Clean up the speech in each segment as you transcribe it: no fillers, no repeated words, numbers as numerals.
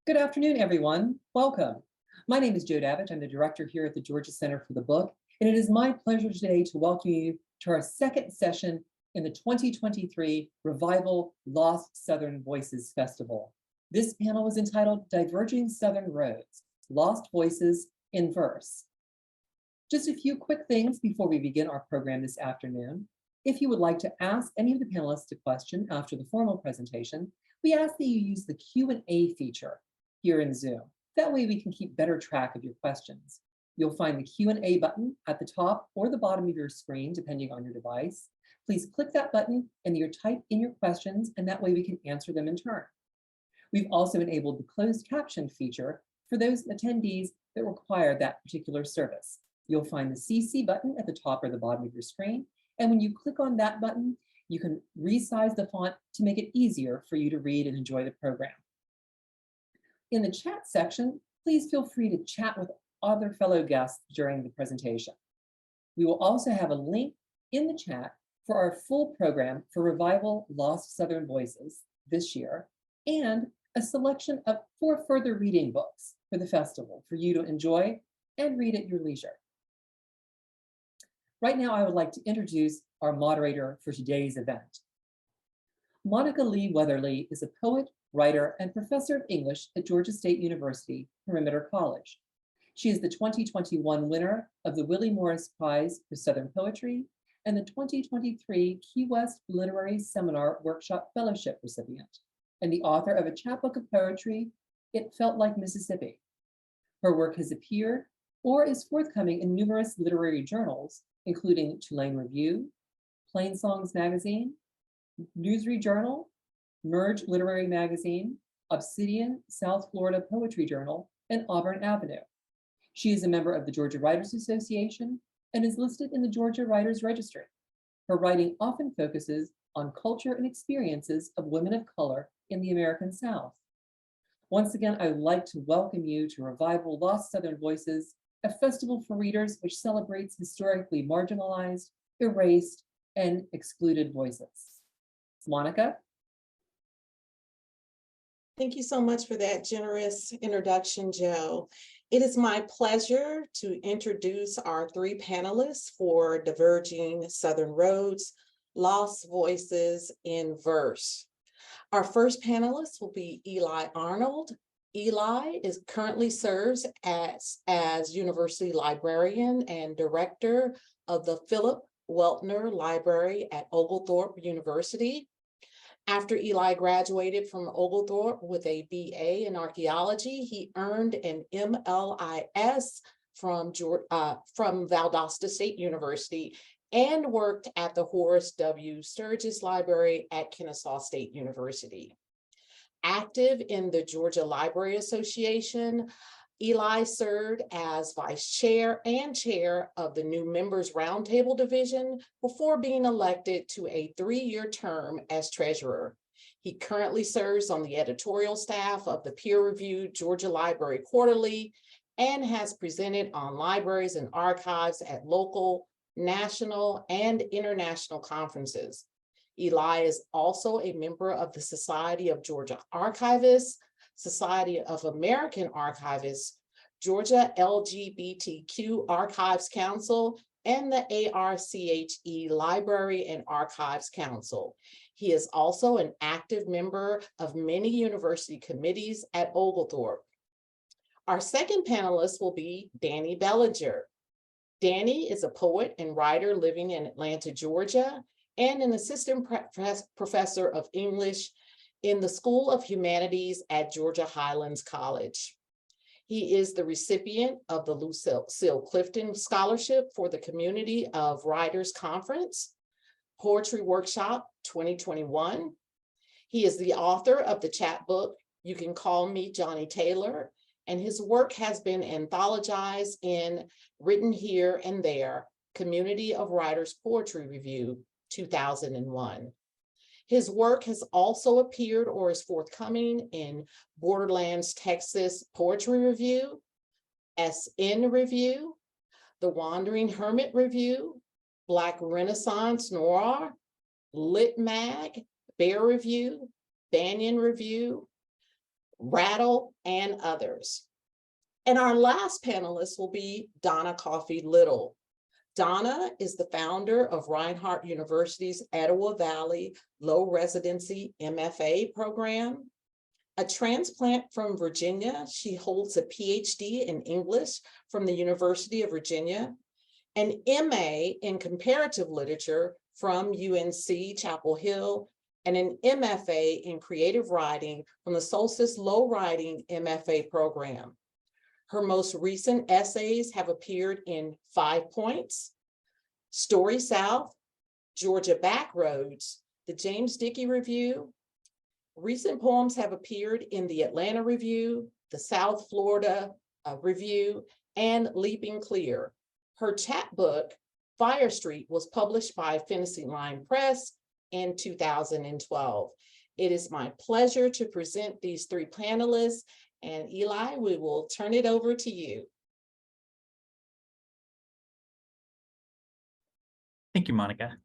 Good afternoon, everyone. Welcome. My name is Jo Davidge. I'm the director here at the Georgia Center for the Book, and it is my pleasure today to welcome you to our second session in the 2023 Revival Lost Southern Voices Festival. This panel was entitled Diverging Southern Roads, Lost Voices in Verse. Just a few quick things before we begin our program this afternoon. If you would like to ask any of the panelists a question after the formal presentation, we ask that you use the Q&A feature here in Zoom. That way we can keep better track of your questions. You'll find the Q&A button at the top or the bottom of your screen, depending on your device. Please click that button and you type in your questions, and that way we can answer them in turn. We've also enabled the closed caption feature for those attendees that require that particular service. You'll find the CC button at the top or the bottom of your screen, and when you click on that button, you can resize the font to make it easier for you to read and enjoy the program. In the chat section, please feel free to chat with other fellow guests during the presentation. We will also have a link in the chat for our full program for Revival Lost Southern Voices this year, and a selection of 4 further reading books for the festival for you to enjoy and read at your leisure. Right now, I would like to introduce our moderator for today's event. Monica Lee Weatherly is a poet, writer, and professor of English at Georgia State University, Perimeter College. She is the 2021 winner of the Willie Morris Prize for Southern Poetry and the 2023 Key West Literary Seminar Workshop Fellowship recipient, and the author of a chapbook of poetry, It Felt Like Mississippi. Her work has appeared or is forthcoming in numerous literary journals, including Tulane Review, Plain Songs Magazine, Newsread Journal, Merge Literary Magazine, Obsidian, South Florida Poetry Journal, and Auburn Avenue. She is a member of the Georgia Writers Association and is listed in the Georgia Writers Registry. Her writing often focuses on culture and experiences of women of color in the American South. Once again, I would like to welcome you to Revival Lost Southern Voices, a festival for readers which celebrates historically marginalized, erased, and excluded voices. Monica? Thank you so much for that generous introduction, Jo. It is my pleasure to introduce our 3 panelists for Diverging Southern Roads, Lost Voices in Verse. Our first panelist will be Eli Arnold. Eli currently serves as University Librarian and Director of the Philip Weltner Library at Oglethorpe University. After Eli graduated from Oglethorpe with a BA in archaeology, he earned an MLIS from Valdosta State University and worked at the Horace W. Sturgis Library at Kennesaw State University. Active in the Georgia Library Association, Eli served as vice chair and chair of the new Members Roundtable Division before being elected to a 3-year term as treasurer. He currently serves on the editorial staff of the peer-reviewed Georgia Library Quarterly and has presented on libraries and archives at local, national, and international conferences. Eli is also a member of the Society of Georgia Archivists, Society of American Archivists, Georgia LGBTQ Archives Council, and the ARCHE Library and Archives Council. He is also an active member of many university committees at Oglethorpe. Our second panelist will be Danny Bellinger. Danny is a poet and writer living in Atlanta, Georgia, and an assistant professor of English in the School of Humanities at Georgia Highlands College. He is the recipient of the Lucille Clifton Scholarship for the Community of Writers Conference, Poetry Workshop 2021. He is the author of the chapbook, You Can Call Me Johnny Taylor, and his work has been anthologized in Written Here and There, Community of Writers Poetry Review 2001. His work has also appeared or is forthcoming in Borderlands Texas Poetry Review, SN Review, The Wandering Hermit Review, Black Renaissance Noir, Lit Mag, Bear Review, Banyan Review, Rattle, and others. And our last panelist will be Donna Coffey Little. Donna is the founder of Reinhardt University's Etowah Valley Low Residency MFA program. A transplant from Virginia, she holds a PhD in English from the University of Virginia, an MA in Comparative Literature from UNC Chapel Hill, and an MFA in Creative Writing from the Solstice Low Writing MFA program. Her most recent essays have appeared in 5 Points, Story South, Georgia Backroads, the James Dickey Review. Recent poems have appeared in the Atlanta Review, the South Florida Review, and Leaping Clear. Her chapbook, Fire Street, was published by Fantasy Line Press in 2012. It is my pleasure to present these 3 panelists, and Eli, we will turn it over to you. Thank you, Monica.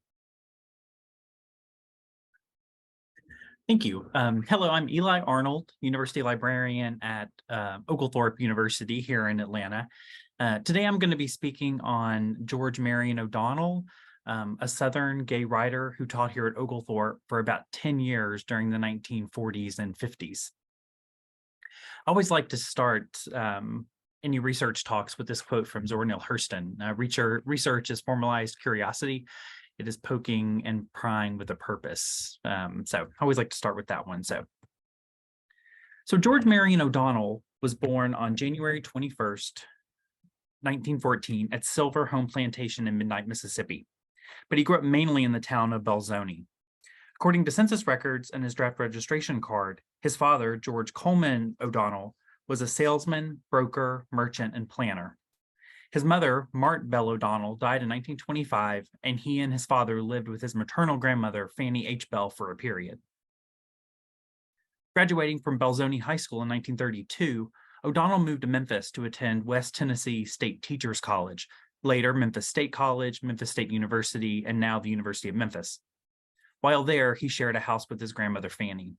Thank you. Hello, I'm Eli Arnold, University Librarian at Oglethorpe University here in Atlanta. Today I'm going to be speaking on George Marion O'Donnell, a Southern gay writer who taught here at Oglethorpe for about 10 years during the 1940s and 50s. I always like to start any research talks with this quote from Zora Neale Hurston. Research is formalized curiosity. It is poking and prying with a purpose. So I always like to start with that one. So George Marion O'Donnell was born on January 21st, 1914 at Silver Home Plantation in Midnight, Mississippi. But he grew up mainly in the town of Belzoni. According to census records and his draft registration card, his father, George Coleman O'Donnell, was a salesman, broker, merchant, and planner. His mother, Mart Bell O'Donnell, died in 1925, and he and his father lived with his maternal grandmother, Fanny H. Bell, for a period. Graduating from Belzoni High School in 1932, O'Donnell moved to Memphis to attend West Tennessee State Teachers College, later Memphis State College, Memphis State University, and now the University of Memphis. While there, he shared a house with his grandmother, Fanny.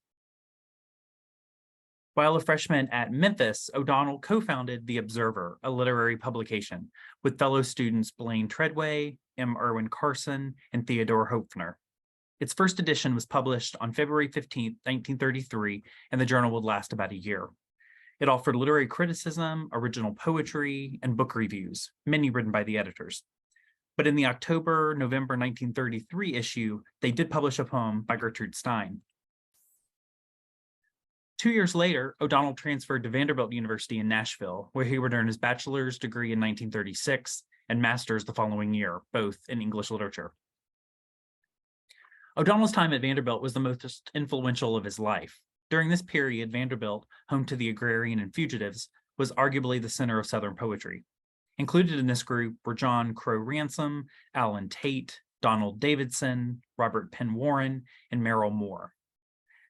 While a freshman at Memphis, O'Donnell co-founded The Observer, a literary publication, with fellow students Blaine Treadway, M. Irwin Carson, and Theodore Hopfner. Its first edition was published on February 15, 1933, and the journal would last about a year. It offered literary criticism, original poetry, and book reviews, many written by the editors. But in the October-November 1933 issue, they did publish a poem by Gertrude Stein. 2 years later, O'Donnell transferred to Vanderbilt University in Nashville, where he would earn his bachelor's degree in 1936 and master's the following year, both in English literature. O'Donnell's time at Vanderbilt was the most influential of his life. During this period, Vanderbilt, home to the agrarian and fugitives, was arguably the center of Southern poetry. Included in this group were John Crow Ransom, Allen Tate, Donald Davidson, Robert Penn Warren, and Merrill Moore.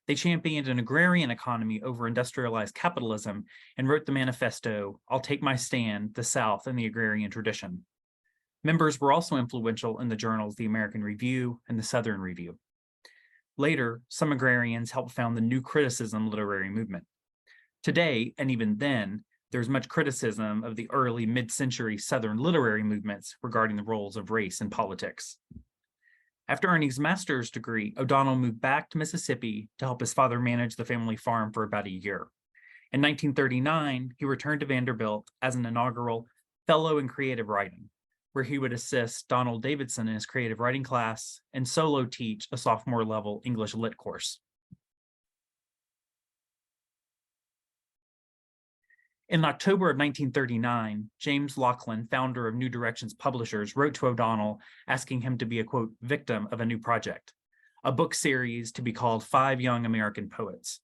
They championed an agrarian economy over industrialized capitalism and wrote the manifesto, "I'll Take My Stand, the South and the Agrarian Tradition." Members were also influential in the journals The American Review and the Southern Review. Later, some agrarians helped found the New Criticism literary movement. Today, and even then, there's much criticism of the early mid-century Southern literary movements regarding the roles of race in politics. After earning his master's degree, O'Donnell moved back to Mississippi to help his father manage the family farm for about a year. In 1939, he returned to Vanderbilt as an inaugural Fellow in Creative Writing, where he would assist Donald Davidson in his creative writing class and solo teach a sophomore-level English Lit course. In October of 1939, James Laughlin, founder of New Directions Publishers, wrote to O'Donnell asking him to be a, quote, victim of a new project, a book series to be called 5 Young American Poets.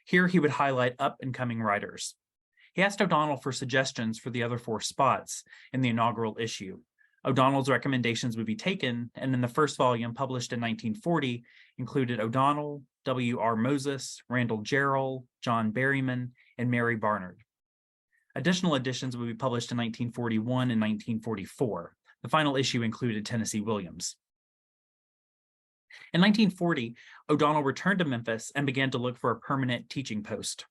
Here he would highlight up-and-coming writers. He asked O'Donnell for suggestions for the other 4 spots in the inaugural issue. O'Donnell's recommendations would be taken, and in the first volume, published in 1940, included O'Donnell, W.R. Moses, Randall Jarrell, John Berryman, and Mary Barnard. Additional editions would be published in 1941 and 1944. The final issue included Tennessee Williams. In 1940, O'Donnell returned to Memphis and began to look for a permanent teaching post.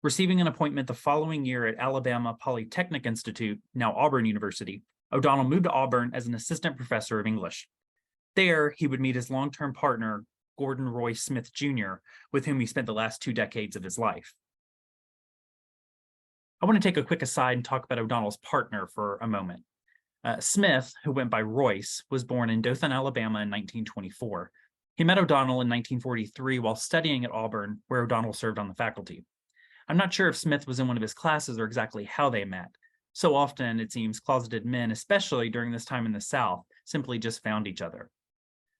Receiving an appointment the following year at Alabama Polytechnic Institute, now Auburn University, O'Donnell moved to Auburn as an assistant professor of English. There, he would meet his long-term partner, Gordon Roy Smith Jr., with whom he spent the last 2 decades of his life. I want to take a quick aside and talk about O'Donnell's partner for a moment. Smith, who went by Royce, was born in Dothan, Alabama in 1924. He met O'Donnell in 1943 while studying at Auburn, where O'Donnell served on the faculty. I'm not sure if Smith was in one of his classes or exactly how they met. So often, it seems, closeted men, especially during this time in the South, simply just found each other.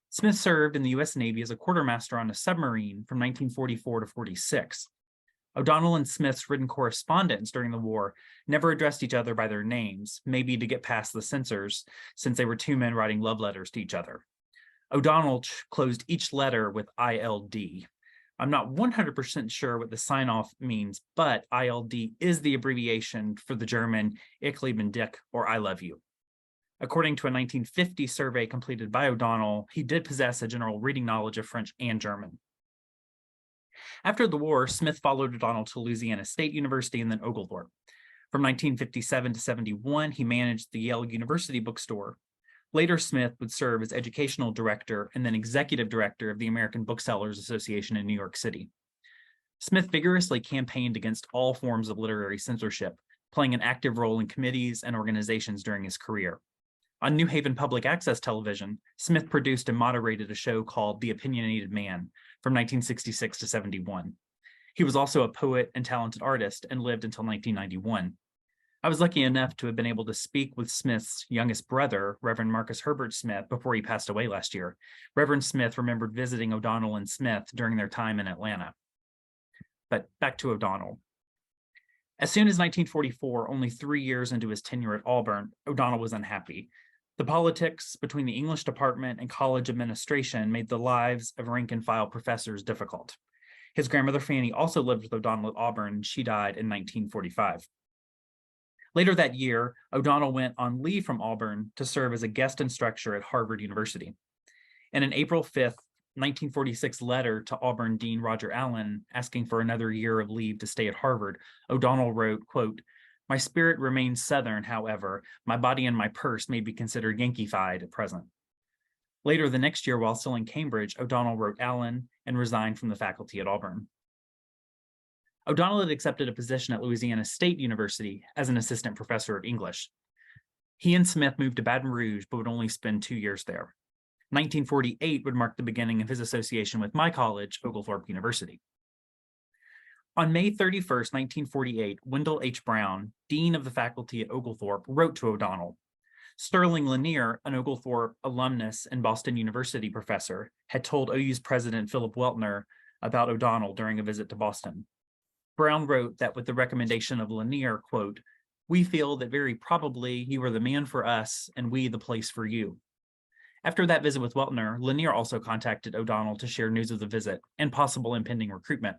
Smith served in the U.S. Navy as a quartermaster on a submarine from 1944 to 46. O'Donnell and Smith's written correspondence during the war never addressed each other by their names, maybe to get past the censors, since they were 2 men writing love letters to each other. O'Donnell closed each letter with ILD. I'm not 100% sure what the sign-off means, but ILD is the abbreviation for the German Ich liebe dich, or I love you. According to a 1950 survey completed by O'Donnell, he did possess a general reading knowledge of French and German. After the war, Smith followed O'Donnell to Louisiana State University and then Oglethorpe. From 1957 to 71, he managed the Yale University bookstore. Later, Smith would serve as educational director and then executive director of the American Booksellers Association in New York City. Smith vigorously campaigned against all forms of literary censorship, playing an active role in committees and organizations during his career. On New Haven Public Access Television, Smith produced and moderated a show called The Opinionated Man from 1966 to 71. He was also a poet and talented artist and lived until 1991. I was lucky enough to have been able to speak with Smith's youngest brother, Reverend Marcus Herbert Smith, before he passed away last year. Reverend Smith remembered visiting O'Donnell and Smith during their time in Atlanta. But back to O'Donnell. As soon as 1944, only 3 years into his tenure at Auburn, O'Donnell was unhappy. The politics between the English department and college administration made the lives of rank-and-file professors difficult. His grandmother Fanny also lived with O'Donnell at Auburn, and she died in 1945. Later that year, O'Donnell went on leave from Auburn to serve as a guest instructor at Harvard University. In an April 5th, 1946 letter to Auburn Dean Roger Allen asking for another year of leave to stay at Harvard, O'Donnell wrote, quote, "My spirit remains Southern, however, my body and my purse may be considered Yankeefied at present." Later the next year, while still in Cambridge, O'Donnell wrote Allen and resigned from the faculty at Auburn. O'Donnell had accepted a position at Louisiana State University as an assistant professor of English. He and Smith moved to Baton Rouge, but would only spend 2 years there. 1948 would mark the beginning of his association with my college, Oglethorpe University. On May 31st, 1948, Wendell H. Brown, dean of the faculty at Oglethorpe, wrote to O'Donnell. Sterling Lanier, an Oglethorpe alumnus and Boston University professor, had told OU's president Philip Weltner about O'Donnell during a visit to Boston. Brown wrote that with the recommendation of Lanier, quote, "We feel that very probably you are the man for us and we the place for you." After that visit with Weltner, Lanier also contacted O'Donnell to share news of the visit and possible impending recruitment.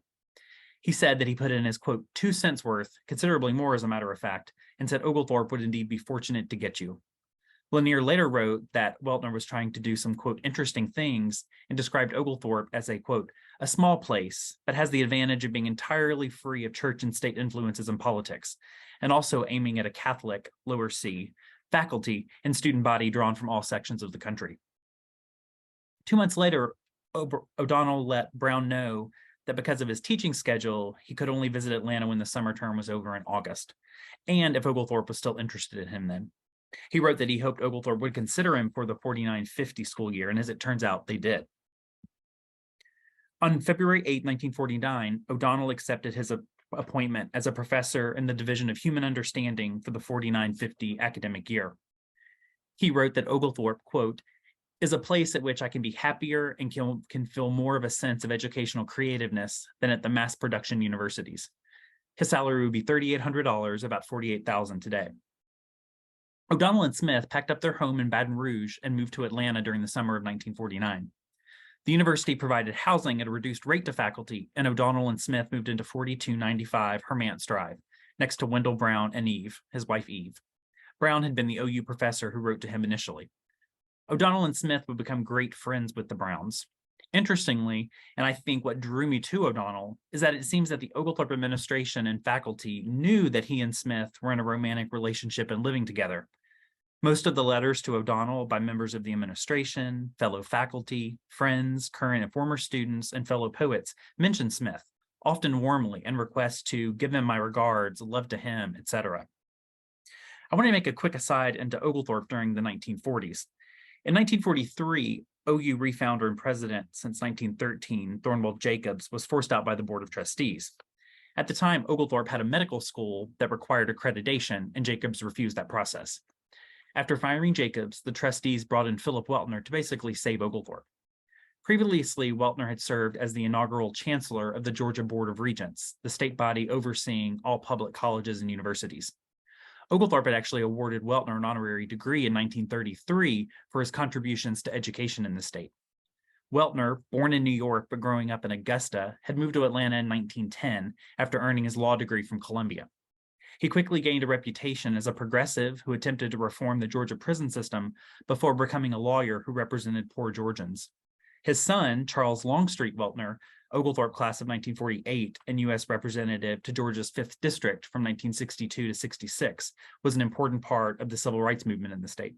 He said that he put in his, quote, 2 cents worth, considerably more as a matter of fact, and said Oglethorpe would indeed be fortunate to get you. Lanier later wrote that Weltner was trying to do some, quote, interesting things and described Oglethorpe as a, quote, a small place that has the advantage of being entirely free of church and state influences and politics, and also aiming at a Catholic, lower C, faculty and student body drawn from all sections of the country. 2 months later, O'Donnell let Brown know that because of his teaching schedule, he could only visit Atlanta when the summer term was over in August, and if Oglethorpe was still interested in him then. He wrote that he hoped Oglethorpe would consider him for the 49-50 school year, and as it turns out, they did. On February 8, 1949, O'Donnell accepted his appointment as a professor in the Division of Human Understanding for the 49-50 academic year. He wrote that Oglethorpe, quote, "is a place at which I can be happier and can feel more of a sense of educational creativeness than at the mass production universities." His salary would be $3,800, about $48,000 today. O'Donnell and Smith packed up their home in Baton Rouge and moved to Atlanta during the summer of 1949. The university provided housing at a reduced rate to faculty, and O'Donnell and Smith moved into 4295 Hermance Drive, next to Wendell Brown and Eve, his wife Eve. Brown had been the OU professor who wrote to him initially. O'Donnell and Smith would become great friends with the Browns. Interestingly, and I think what drew me to O'Donnell, is that it seems that the Oglethorpe administration and faculty knew that he and Smith were in a romantic relationship and living together. Most of the letters to O'Donnell by members of the administration, fellow faculty, friends, current and former students, and fellow poets mention Smith, often warmly, and request to give him my regards, love to him, etc. I want to make a quick aside into Oglethorpe during the 1940s. In 1943, OU refounder and president since 1913, Thornwell Jacobs, was forced out by the Board of Trustees. At the time, Oglethorpe had a medical school that required accreditation, and Jacobs refused that process. After firing Jacobs, the trustees brought in Philip Weltner to basically save Oglethorpe. Previously, Weltner had served as the inaugural chancellor of the Georgia Board of Regents, the state body overseeing all public colleges and universities. Oglethorpe had actually awarded Weltner an honorary degree in 1933 for his contributions to education in the state. Weltner, born in New York but growing up in Augusta, had moved to Atlanta in 1910 after earning his law degree from Columbia. He quickly gained a reputation as a progressive who attempted to reform the Georgia prison system before becoming a lawyer who represented poor Georgians. His son, Charles Longstreet Weltner, Oglethorpe class of 1948 and U.S. representative to Georgia's 5th District from 1962 to 66, was an important part of the civil rights movement in the state.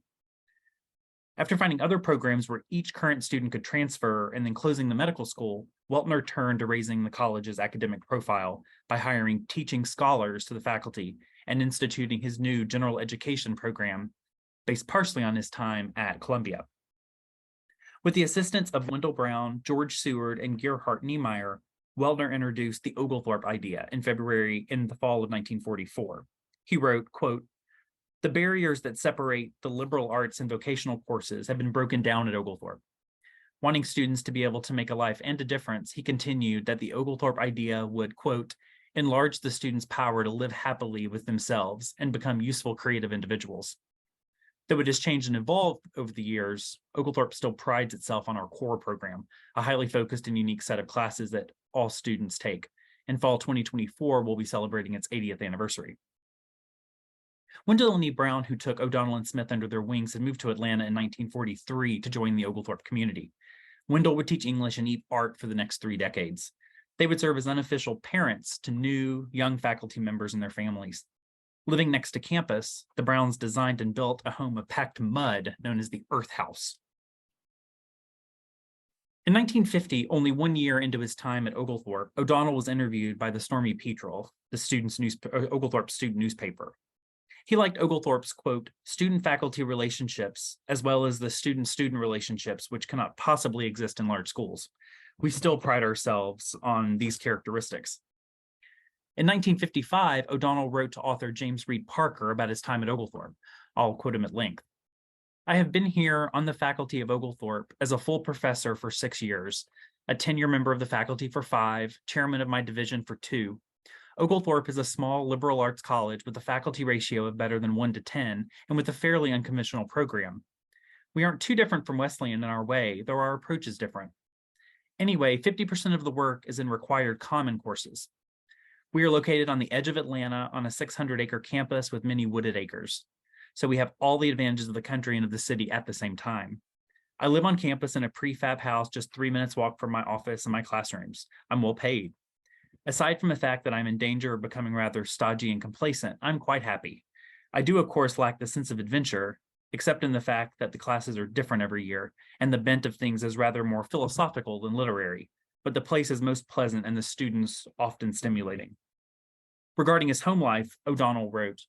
After finding other programs where each current student could transfer and then closing the medical school, Weltner turned to raising the college's academic profile by hiring teaching scholars to the faculty and instituting his new general education program based partially on his time at Columbia. With the assistance of Wendell Brown, George Seward, and Gerhard Niemeyer, Weltner introduced the Oglethorpe idea in the fall of 1944. He wrote, quote, "The barriers that separate the liberal arts and vocational courses have been broken down at Oglethorpe. Wanting students to be able to make a life and a difference, he continued that the Oglethorpe idea would, quote, enlarge the students' power to live happily with themselves and become useful creative individuals. Though it has changed and evolved over the years, Oglethorpe still prides itself on our core program, a highly focused and unique set of classes that all students take. In fall 2024, we'll be celebrating its 80th anniversary." Wendell and E. Brown, who took O'Donnell and Smith under their wings, had moved to Atlanta in 1943 to join the Oglethorpe community. Wendell would teach English and art for the next 3 decades. They would serve as unofficial parents to new, young faculty members and their families. Living next to campus, the Browns designed and built a home of packed mud known as the Earth House. In 1950, only 1 year into his time at Oglethorpe, O'Donnell was interviewed by the Stormy Petrel, the Oglethorpe student newspaper. He liked Oglethorpe's, quote, student-faculty relationships, as well as the student-student relationships, which cannot possibly exist in large schools. We still pride ourselves on these characteristics. In 1955, O'Donnell wrote to author James Reed Parker about his time at Oglethorpe. I'll quote him at length. "I have been here on the faculty of Oglethorpe as a full professor for 6 years, a tenure member of the faculty for 5, chairman of my division for 2. Oglethorpe is a small liberal arts college with a faculty ratio of better than 1 to 10 and with a fairly unconventional program. We aren't too different from Wesleyan in our way, though our approach is different. Anyway, 50% of the work is in required common courses. We are located on the edge of Atlanta on a 600-acre campus with many wooded acres. So we have all the advantages of the country and of the city at the same time. I live on campus in a prefab house just 3 minutes walk from my office and my classrooms. I'm well paid. Aside from the fact that I'm in danger of becoming rather stodgy and complacent, I'm quite happy. I do, of course, lack the sense of adventure, except in the fact that the classes are different every year, and the bent of things is rather more philosophical than literary. But the place is most pleasant and the students often stimulating." Regarding his home life, O'Donnell wrote,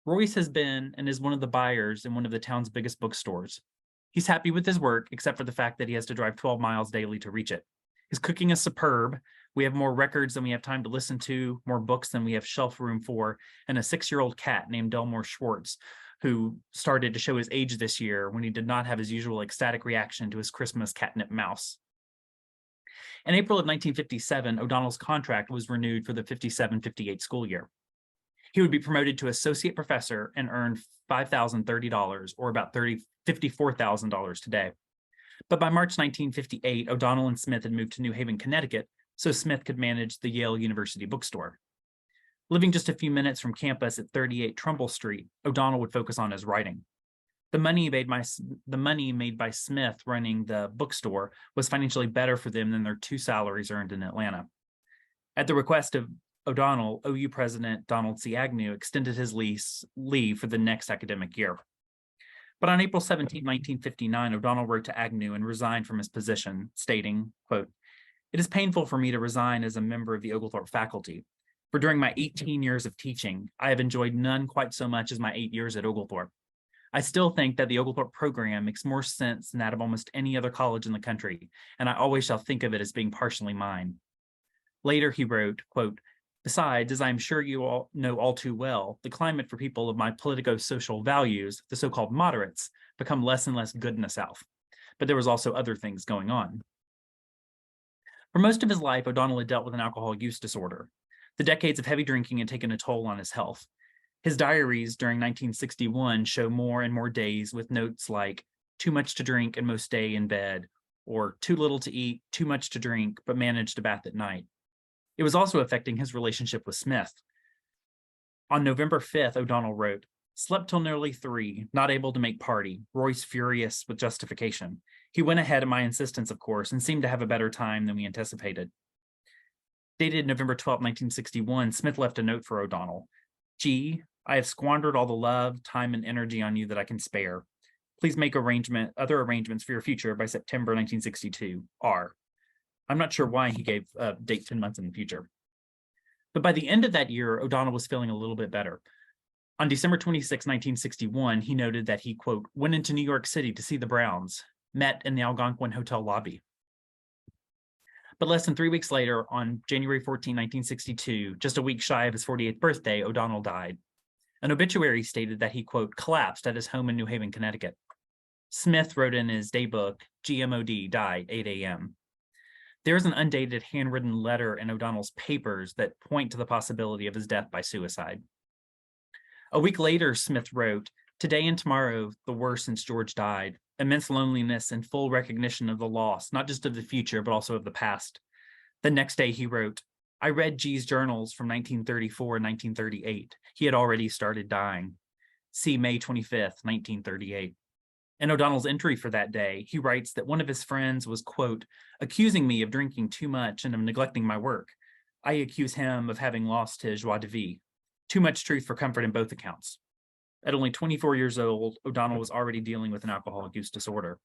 "Royce has been and is one of the buyers in one of the town's biggest bookstores. He's happy with his work, except for the fact that he has to drive 12 miles daily to reach it. His cooking is superb. We have more records than we have time to listen to, more books than we have shelf room for, and a 6-year-old cat named Delmore Schwartz, who started to show his age this year when he did not have his usual ecstatic reaction to his Christmas catnip mouse." In April of 1957, O'Donnell's contract was renewed for the 57-58 school year. He would be promoted to associate professor and earn $5,030, or about $54,000 today. But by March 1958, O'Donnell and Smith had moved to New Haven, Connecticut, so Smith could manage the Yale University bookstore. Living just a few minutes from campus at 38 Trumbull Street, O'Donnell would focus on his writing. The money made by Smith running the bookstore was financially better for them than their 2 salaries earned in Atlanta. At the request of O'Donnell, OU President Donald C. Agnew extended his leave for the next academic year. But on April 17, 1959, O'Donnell wrote to Agnew and resigned from his position, stating, quote, "It is painful for me to resign as a member of the Oglethorpe faculty, for during my 18 years of teaching, I have enjoyed none quite so much as my 8 years at Oglethorpe. I still think that the Oglethorpe program makes more sense than that of almost any other college in the country, and I always shall think of it as being partially mine." Later, he wrote, quote, "Besides, as I am sure you all know all too well, the climate for people of my politico-social values, the so-called moderates, become less and less good in the South. But there was also other things going on." For most of his life, O'Donnell had dealt with an alcohol use disorder. The decades of heavy drinking had taken a toll on his health. His diaries during 1961 show more and more days with notes like, "Too much to drink and most stay in bed," or "Too little to eat, too much to drink, but managed to bath at night." It was also affecting his relationship with Smith. On November 5th, O'Donnell wrote, "Slept till nearly 3, not able to make party, Royce furious with justification. He went ahead at my insistence, of course, and seemed to have a better time than we anticipated." Dated November 12, 1961, Smith left a note for O'Donnell. "G, I have squandered all the love, time, and energy on you that I can spare. Please make other arrangements for your future by September 1962. R." I'm not sure why he gave a date 10 months in the future. But by the end of that year, O'Donnell was feeling a little bit better. On December 26, 1961, he noted that he, quote, "went into New York City to see the Browns, met in the Algonquin Hotel lobby." But less than 3 weeks later, on January 14, 1962, just a week shy of his 48th birthday, O'Donnell died. An obituary stated that he, quote, "collapsed at his home in New Haven, Connecticut." Smith wrote in his daybook, "GMOD, died 8 a.m." There is an undated handwritten letter in O'Donnell's papers that point to the possibility of his death by suicide. A week later, Smith wrote, "Today and tomorrow, the worst since George died. Immense loneliness and full recognition of the loss, not just of the future, but also of the past." The next day, he wrote, "I read G's journals from 1934 and 1938. He had already started dying. See May 25th, 1938. In O'Donnell's entry for that day, he writes that one of his friends was, quote, "accusing me of drinking too much and of neglecting my work. I accuse him of having lost his joie de vivre. Too much truth for comfort in both accounts." At only 24 years old, O'Donnell was already dealing with an alcoholic use disorder.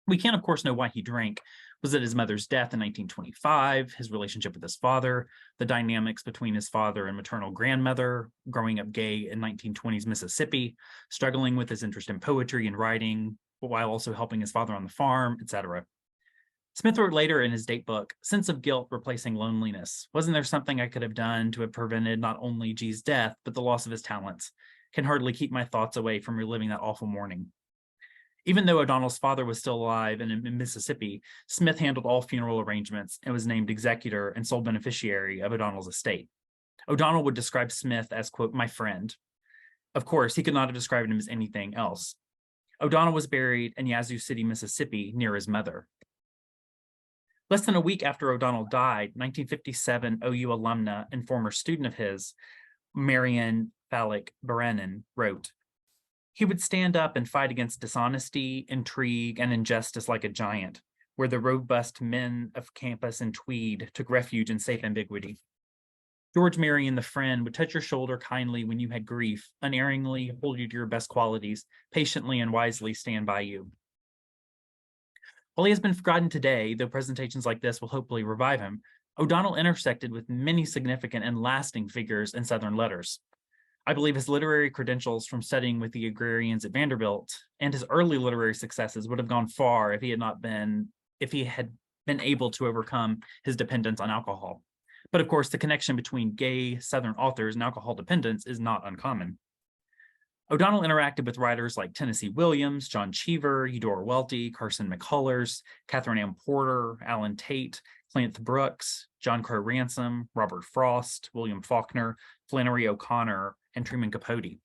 We can't, of course, know why he drank. Was it his mother's death in 1925, his relationship with his father, the dynamics between his father and maternal grandmother, growing up gay in 1920s Mississippi, struggling with his interest in poetry and writing, while also helping his father on the farm, etc. Smith wrote later in his date book, "Sense of guilt replacing loneliness. Wasn't there something I could have done to have prevented not only G's death, but the loss of his talents? Can hardly keep my thoughts away from reliving that awful morning." Even though O'Donnell's father was still alive and in Mississippi, Smith handled all funeral arrangements and was named executor and sole beneficiary of O'Donnell's estate. O'Donnell would describe Smith as, quote, "my friend." Of course, he could not have described him as anything else. O'Donnell was buried in Yazoo City, Mississippi, near his mother. Less than a week after O'Donnell died, 1957 OU alumna and former student of his, Marian Fallick Baranin, wrote, "He would stand up and fight against dishonesty, intrigue, and injustice like a giant, where the robust men of campus in tweed took refuge in safe ambiguity. George Marion, the friend, would touch your shoulder kindly when you had grief, unerringly hold you to your best qualities, patiently and wisely stand by you." While he has been forgotten today, though presentations like this will hopefully revive him, O'Donnell intersected with many significant and lasting figures in Southern letters. I believe his literary credentials from studying with the agrarians at Vanderbilt and his early literary successes would have gone far if he had been able to overcome his dependence on alcohol. But of course, the connection between gay Southern authors and alcohol dependence is not uncommon. O'Donnell interacted with writers like Tennessee Williams, John Cheever, Eudora Welty, Carson McCullers, Catherine M. Porter, Alan Tate, Clanth Brooks, John Crow Ransom, Robert Frost, William Faulkner, Flannery O'Connor, and Truman Capote.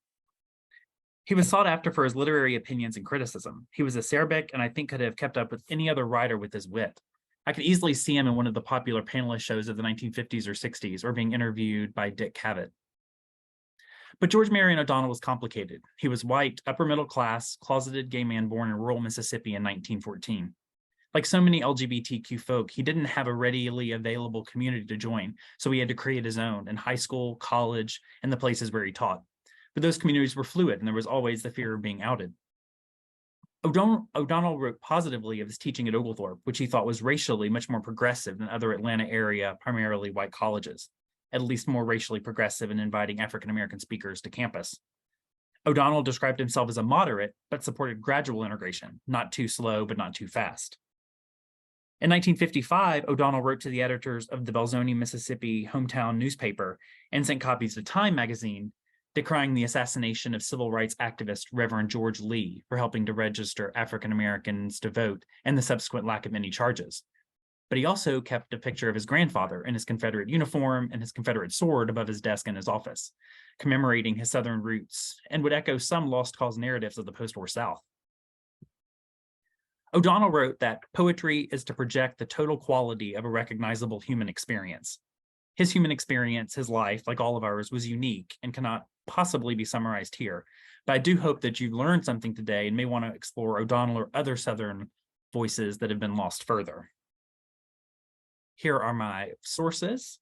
He was sought after for his literary opinions and criticism. He was acerbic and I think could have kept up with any other writer with his wit. I could easily see him in one of the popular panelist shows of the 1950s or 60s or being interviewed by Dick Cavett. But George Marion O'Donnell was complicated. He was white, upper middle class, closeted gay man born in rural Mississippi in 1914. Like so many LGBTQ folk, he didn't have a readily available community to join, so he had to create his own in high school, college, and the places where he taught. But those communities were fluid, and there was always the fear of being outed. O'Donnell wrote positively of his teaching at Oglethorpe, which he thought was racially much more progressive than other Atlanta area, primarily white colleges, at least more racially progressive in inviting African-American speakers to campus. O'Donnell described himself as a moderate, but supported gradual integration, not too slow, but not too fast. In 1955, O'Donnell wrote to the editors of the Belzoni, Mississippi hometown newspaper and sent copies of Time magazine, decrying the assassination of civil rights activist Reverend George Lee for helping to register African Americans to vote and the subsequent lack of any charges. But he also kept a picture of his grandfather in his Confederate uniform and his Confederate sword above his desk in his office, commemorating his Southern roots, and would echo some lost cause narratives of the post-war South. O'Donnell wrote that poetry is to project the total quality of a recognizable human experience. His human experience, his life, like all of ours, was unique and cannot possibly be summarized here. But I do hope that you've learned something today and may want to explore O'Donnell or other Southern voices that have been lost further. Here are my sources.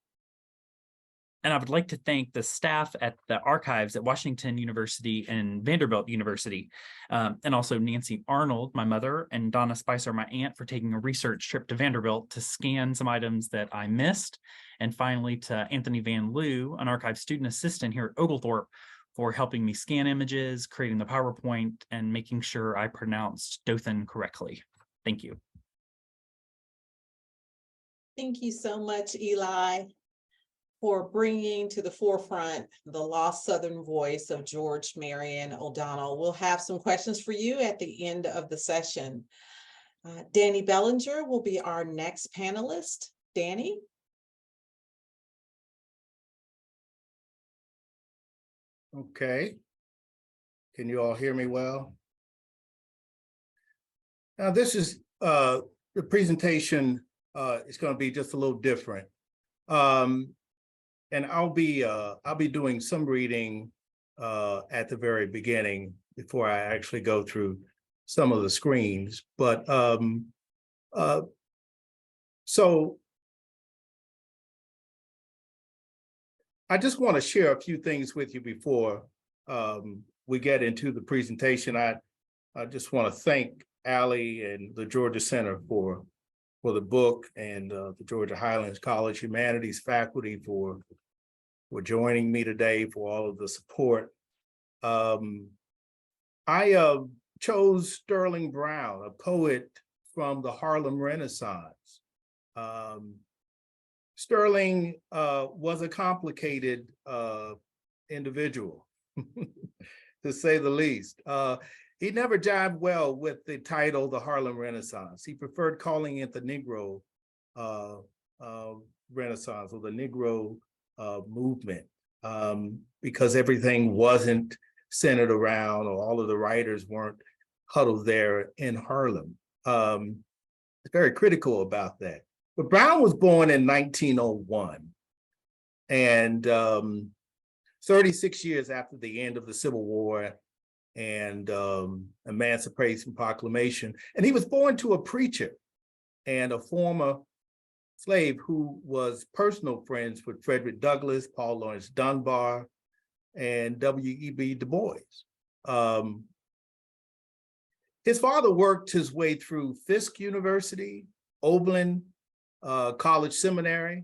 And I would like to thank the staff at the archives at Washington University and Vanderbilt University, and also Nancy Arnold, my mother, and Donna Spicer, my aunt, for taking a research trip to Vanderbilt to scan some items that I missed. And finally to Anthony Van Loo, an archive student assistant here at Oglethorpe, for helping me scan images, creating the PowerPoint, and making sure I pronounced Dothan correctly. Thank you. Thank you so much, Eli, for bringing to the forefront the lost Southern voice of George Marion O'Donnell. We'll have some questions for you at the end of the session. Danny Bellinger will be our next panelist. Danny? Okay. Can you all hear me well? Now this is the presentation is going to be just a little different. And I'll be doing some reading at the very beginning before I actually go through some of the screens. But so I just want to share a few things with you before we get into the presentation. I just want to thank Allie and the Georgia Center for the book, and the Georgia Highlands College Humanities faculty for joining me today, for all of the support. I chose Sterling Brown, a poet from the Harlem Renaissance. Sterling was a complicated individual, to say the least. He never jived well with the title, the Harlem Renaissance. He preferred calling it the Negro Renaissance, or the Negro movement, because everything wasn't centered around, or all of the writers weren't huddled there in Harlem. It's very critical about that. But Brown was born in 1901, and 36 years after the end of the Civil War and Emancipation Proclamation. And he was born to a preacher and a former slave who was personal friends with Frederick Douglass, Paul Laurence Dunbar, and W.E.B. Du Bois. His father worked his way through Fisk University, Oberlin College Seminary,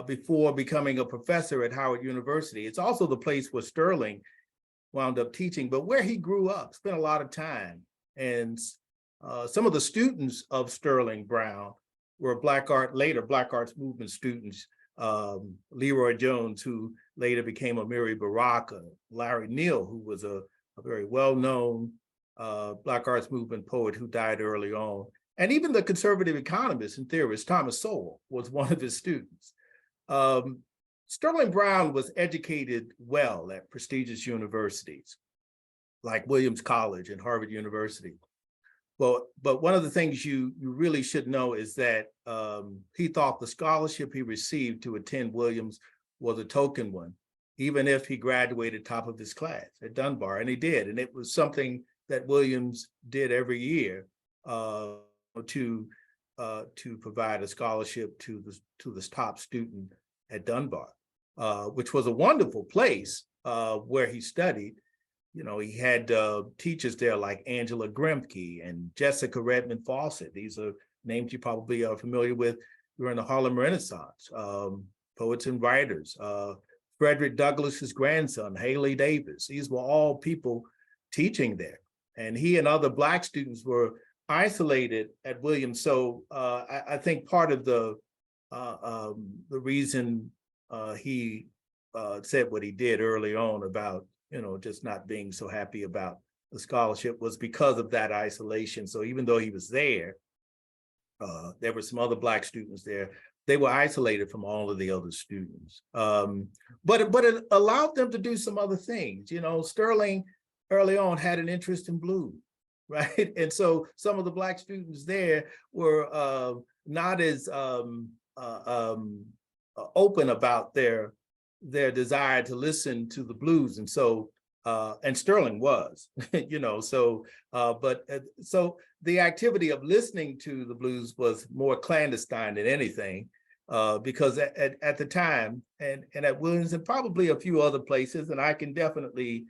before becoming a professor at Howard University. It's also the place where Sterling wound up teaching, but where he grew up, spent a lot of time. And some of the students of Sterling Brown were later Black Arts Movement students, Leroy Jones, who later became Amiri Baraka, Larry Neal, who was a very well-known Black Arts Movement poet who died early on. And even the conservative economist and theorist, Thomas Sowell, was one of his students. Sterling Brown was educated well at prestigious universities like Williams College and Harvard University. But one of the things you really should know is that he thought the scholarship he received to attend Williams was a token one. even if he graduated top of his class at Dunbar, and he did. And it was something that Williams did every year to provide a scholarship to this top student at Dunbar, which was a wonderful place where he studied. You know, he had teachers there like Angela Grimke and Jessica Redmond Fawcett. These are names you probably are familiar with during the Harlem Renaissance, poets and writers. Frederick Douglass's grandson, Haley Davis. These were all people teaching there. And he and other Black students were isolated at Williams. So I think part of the reason he said what he did early on about, you know, just not being so happy about the scholarship was because of that isolation. So even though he was there were some other Black students there. They were isolated from all of the other students. But it allowed them to do some other things. You know, Sterling early on had an interest in blues, right? And so some of the Black students there were not as open about their desire to listen to the blues. And so, and Sterling was, you know, so, so the activity of listening to the blues was more clandestine than anything, because at the time, and at Williams and probably a few other places, and I can definitely,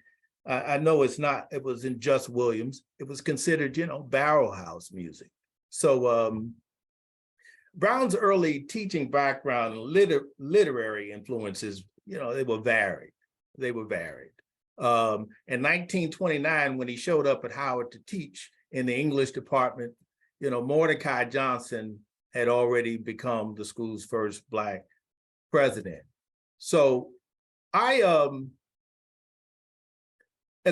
I know it wasn't just Williams, it was considered, you know, barrel house music. So Brown's early teaching background and literary influences, you know, they were varied. They were varied. In 1929, when he showed up at Howard to teach in the English department, you know, Mordecai Johnson had already become the school's first Black president. So as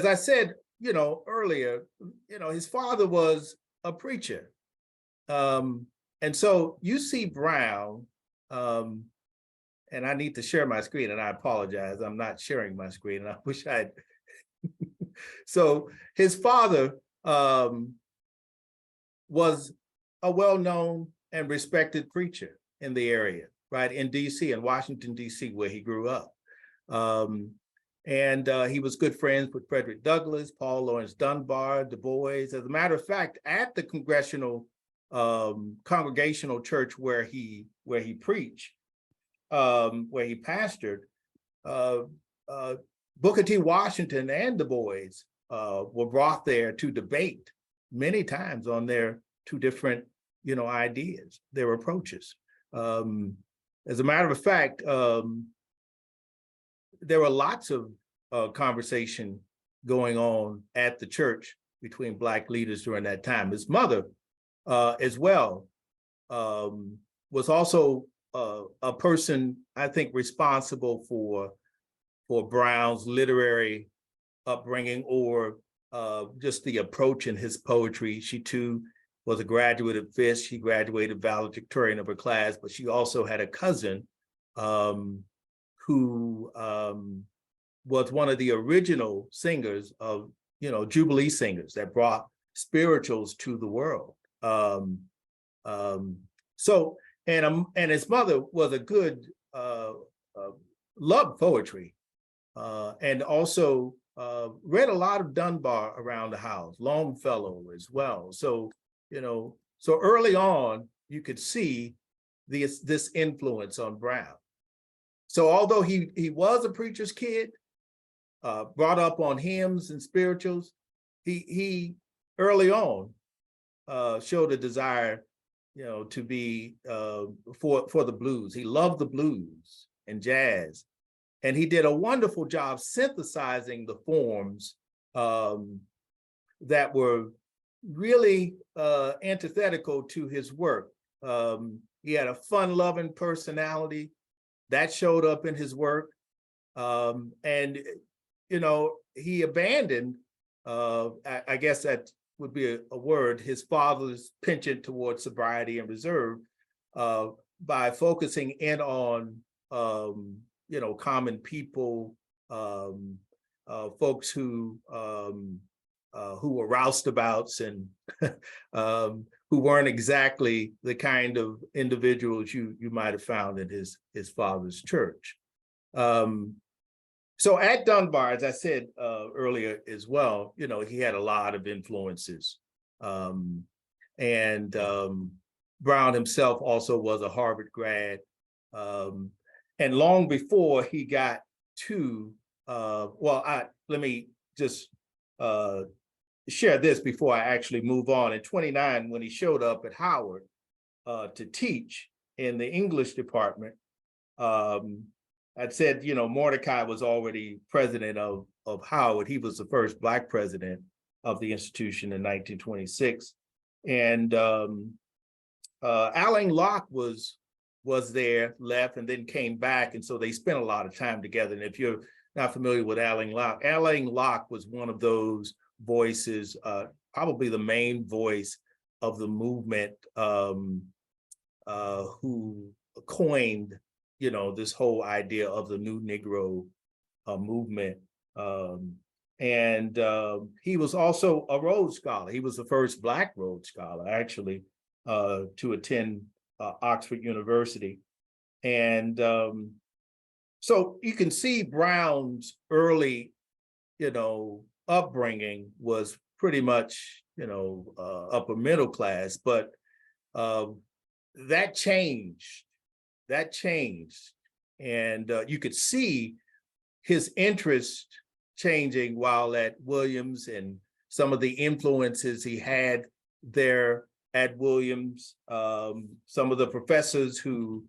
I said, you know, earlier, you know, his father was a preacher. And so you see Brown, and I need to share my screen, and I apologize, I'm not sharing my screen, and I wish I'd. So his father was a well-known and respected preacher in the area, right, in DC, in Washington, DC, where he grew up. And he was good friends with Frederick Douglass, Paul Laurence Dunbar, Du Bois. As a matter of fact, at the Congregational Church where he preached, where he pastored, Booker T. Washington and Du Bois were brought there to debate many times on their two different, you know, ideas, their approaches. As a matter of fact, there were lots of conversation going on at the church between Black leaders during that time. His mother, as well, was also a person, I think, responsible for Brown's literary upbringing, or just the approach in his poetry. She too was a graduate of Fisk. She graduated valedictorian of her class, but she also had a cousin who was one of the original singers of, you know, Jubilee singers that brought spirituals to the world. So, and his mother was a good, loved poetry, and also read a lot of Dunbar around the house, Longfellow as well. So, you know, so early on, you could see this influence on Brown. So although he was a preacher's kid, brought up on hymns and spirituals, he early on showed a desire, you know, to be for the blues. He loved the blues and jazz, and he did a wonderful job synthesizing the forms that were really antithetical to his work. He had a fun-loving personality that showed up in his work, and you know, he abandoned, I guess that would be a word, his father's penchant towards sobriety and reserve by focusing in on, you know, common people, folks who were roustabouts and who weren't exactly the kind of individuals you might have found in his father's church. So at Dunbar, as I said earlier as well, he had a lot of influences. And Brown himself also was a Harvard grad. And long before he got to, let me just share this before I actually move on. In 29, when he showed up at Howard to teach in the English department, I'd said, Mordecai was already president of Howard. He was the first Black president of the institution in 1926. And Alan Locke was there, left, and then came back. And so they spent a lot of time together. And if you're not familiar with Alan Locke was one of those voices, probably the main voice of the movement, who coined this whole idea of the new Negro movement. And he was also a Rhodes Scholar. He was the first Black Rhodes Scholar, actually, to attend Oxford University. And so you can see Brown's early, upbringing was pretty much, upper middle class, but that changed. And you could see his interest changing while at Williams, and some of the influences he had there at Williams. Some of the professors who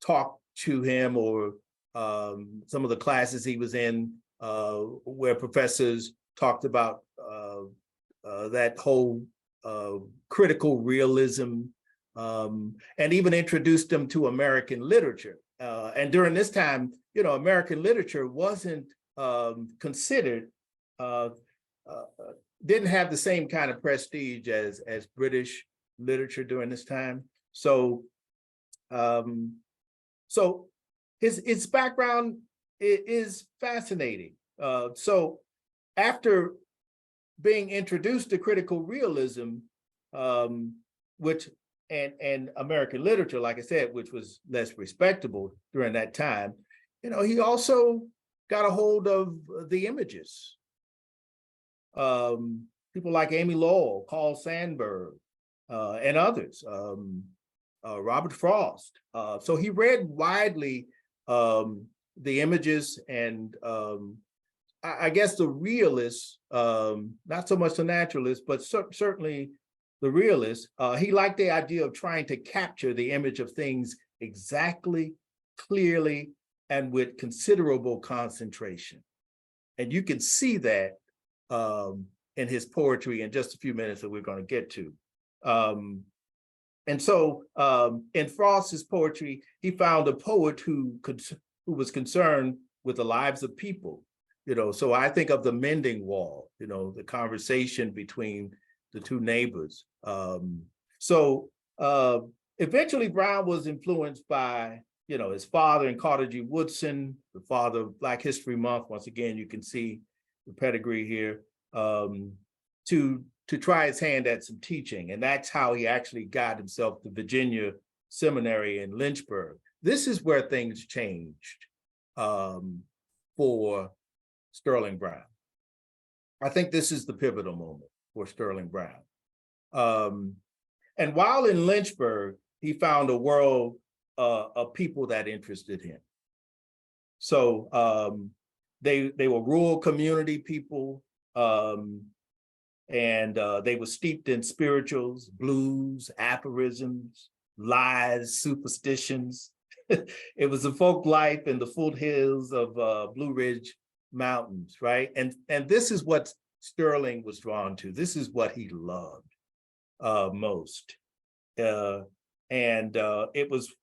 talked to him, or some of the classes he was in, where professors talked about that whole critical realism, and even introduced them to American literature. And during this time, American literature wasn't considered, didn't have the same kind of prestige as British literature during this time. So, his background is fascinating. So after being introduced to critical realism, which and American literature, like I said, which was less respectable during that time, he also got a hold of the images. People like Amy Lowell, Carl Sandburg, and others, Robert Frost. So he read widely the images, and I guess the realists, not so much the naturalists, but certainly the realist, he liked the idea of trying to capture the image of things exactly, clearly, and with considerable concentration. And you can see that in his poetry in just a few minutes that we're going to get to. And so in Frost's poetry, he found a poet who was concerned with the lives of people. So I think of the mending wall, the conversation between the two neighbors. So eventually Brown was influenced by, his father and Carter G. Woodson, the father of Black History Month. Once again, you can see the pedigree here, to try his hand at some teaching. And that's how he actually got himself to Virginia Seminary in Lynchburg. This is where things changed for Sterling Brown. I think this is the pivotal moment for Sterling Brown. And while in Lynchburg, he found a world of people that interested him. So they were rural community people, and they were steeped in spirituals, blues, aphorisms, lies, superstitions. It was a folk life in the foothills of Blue Ridge Mountains, right? And this is what Sterling was drawn to. This is what he loved most. And it was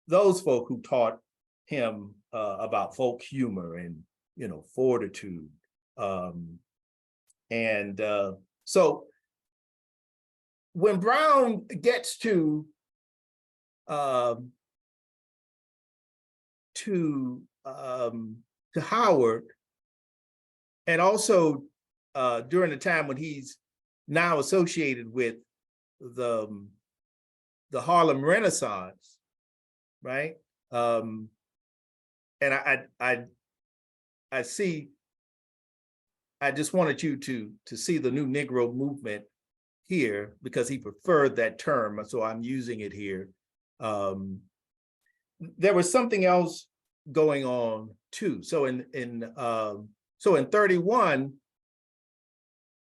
those folk who taught him about folk humor and, fortitude. So when Brown gets to Howard, and also during the time when he's now associated with the Harlem Renaissance, right? And I I just wanted you to see the new Negro movement here because he preferred that term, so I'm using it here. There was something else going on too. So in 31,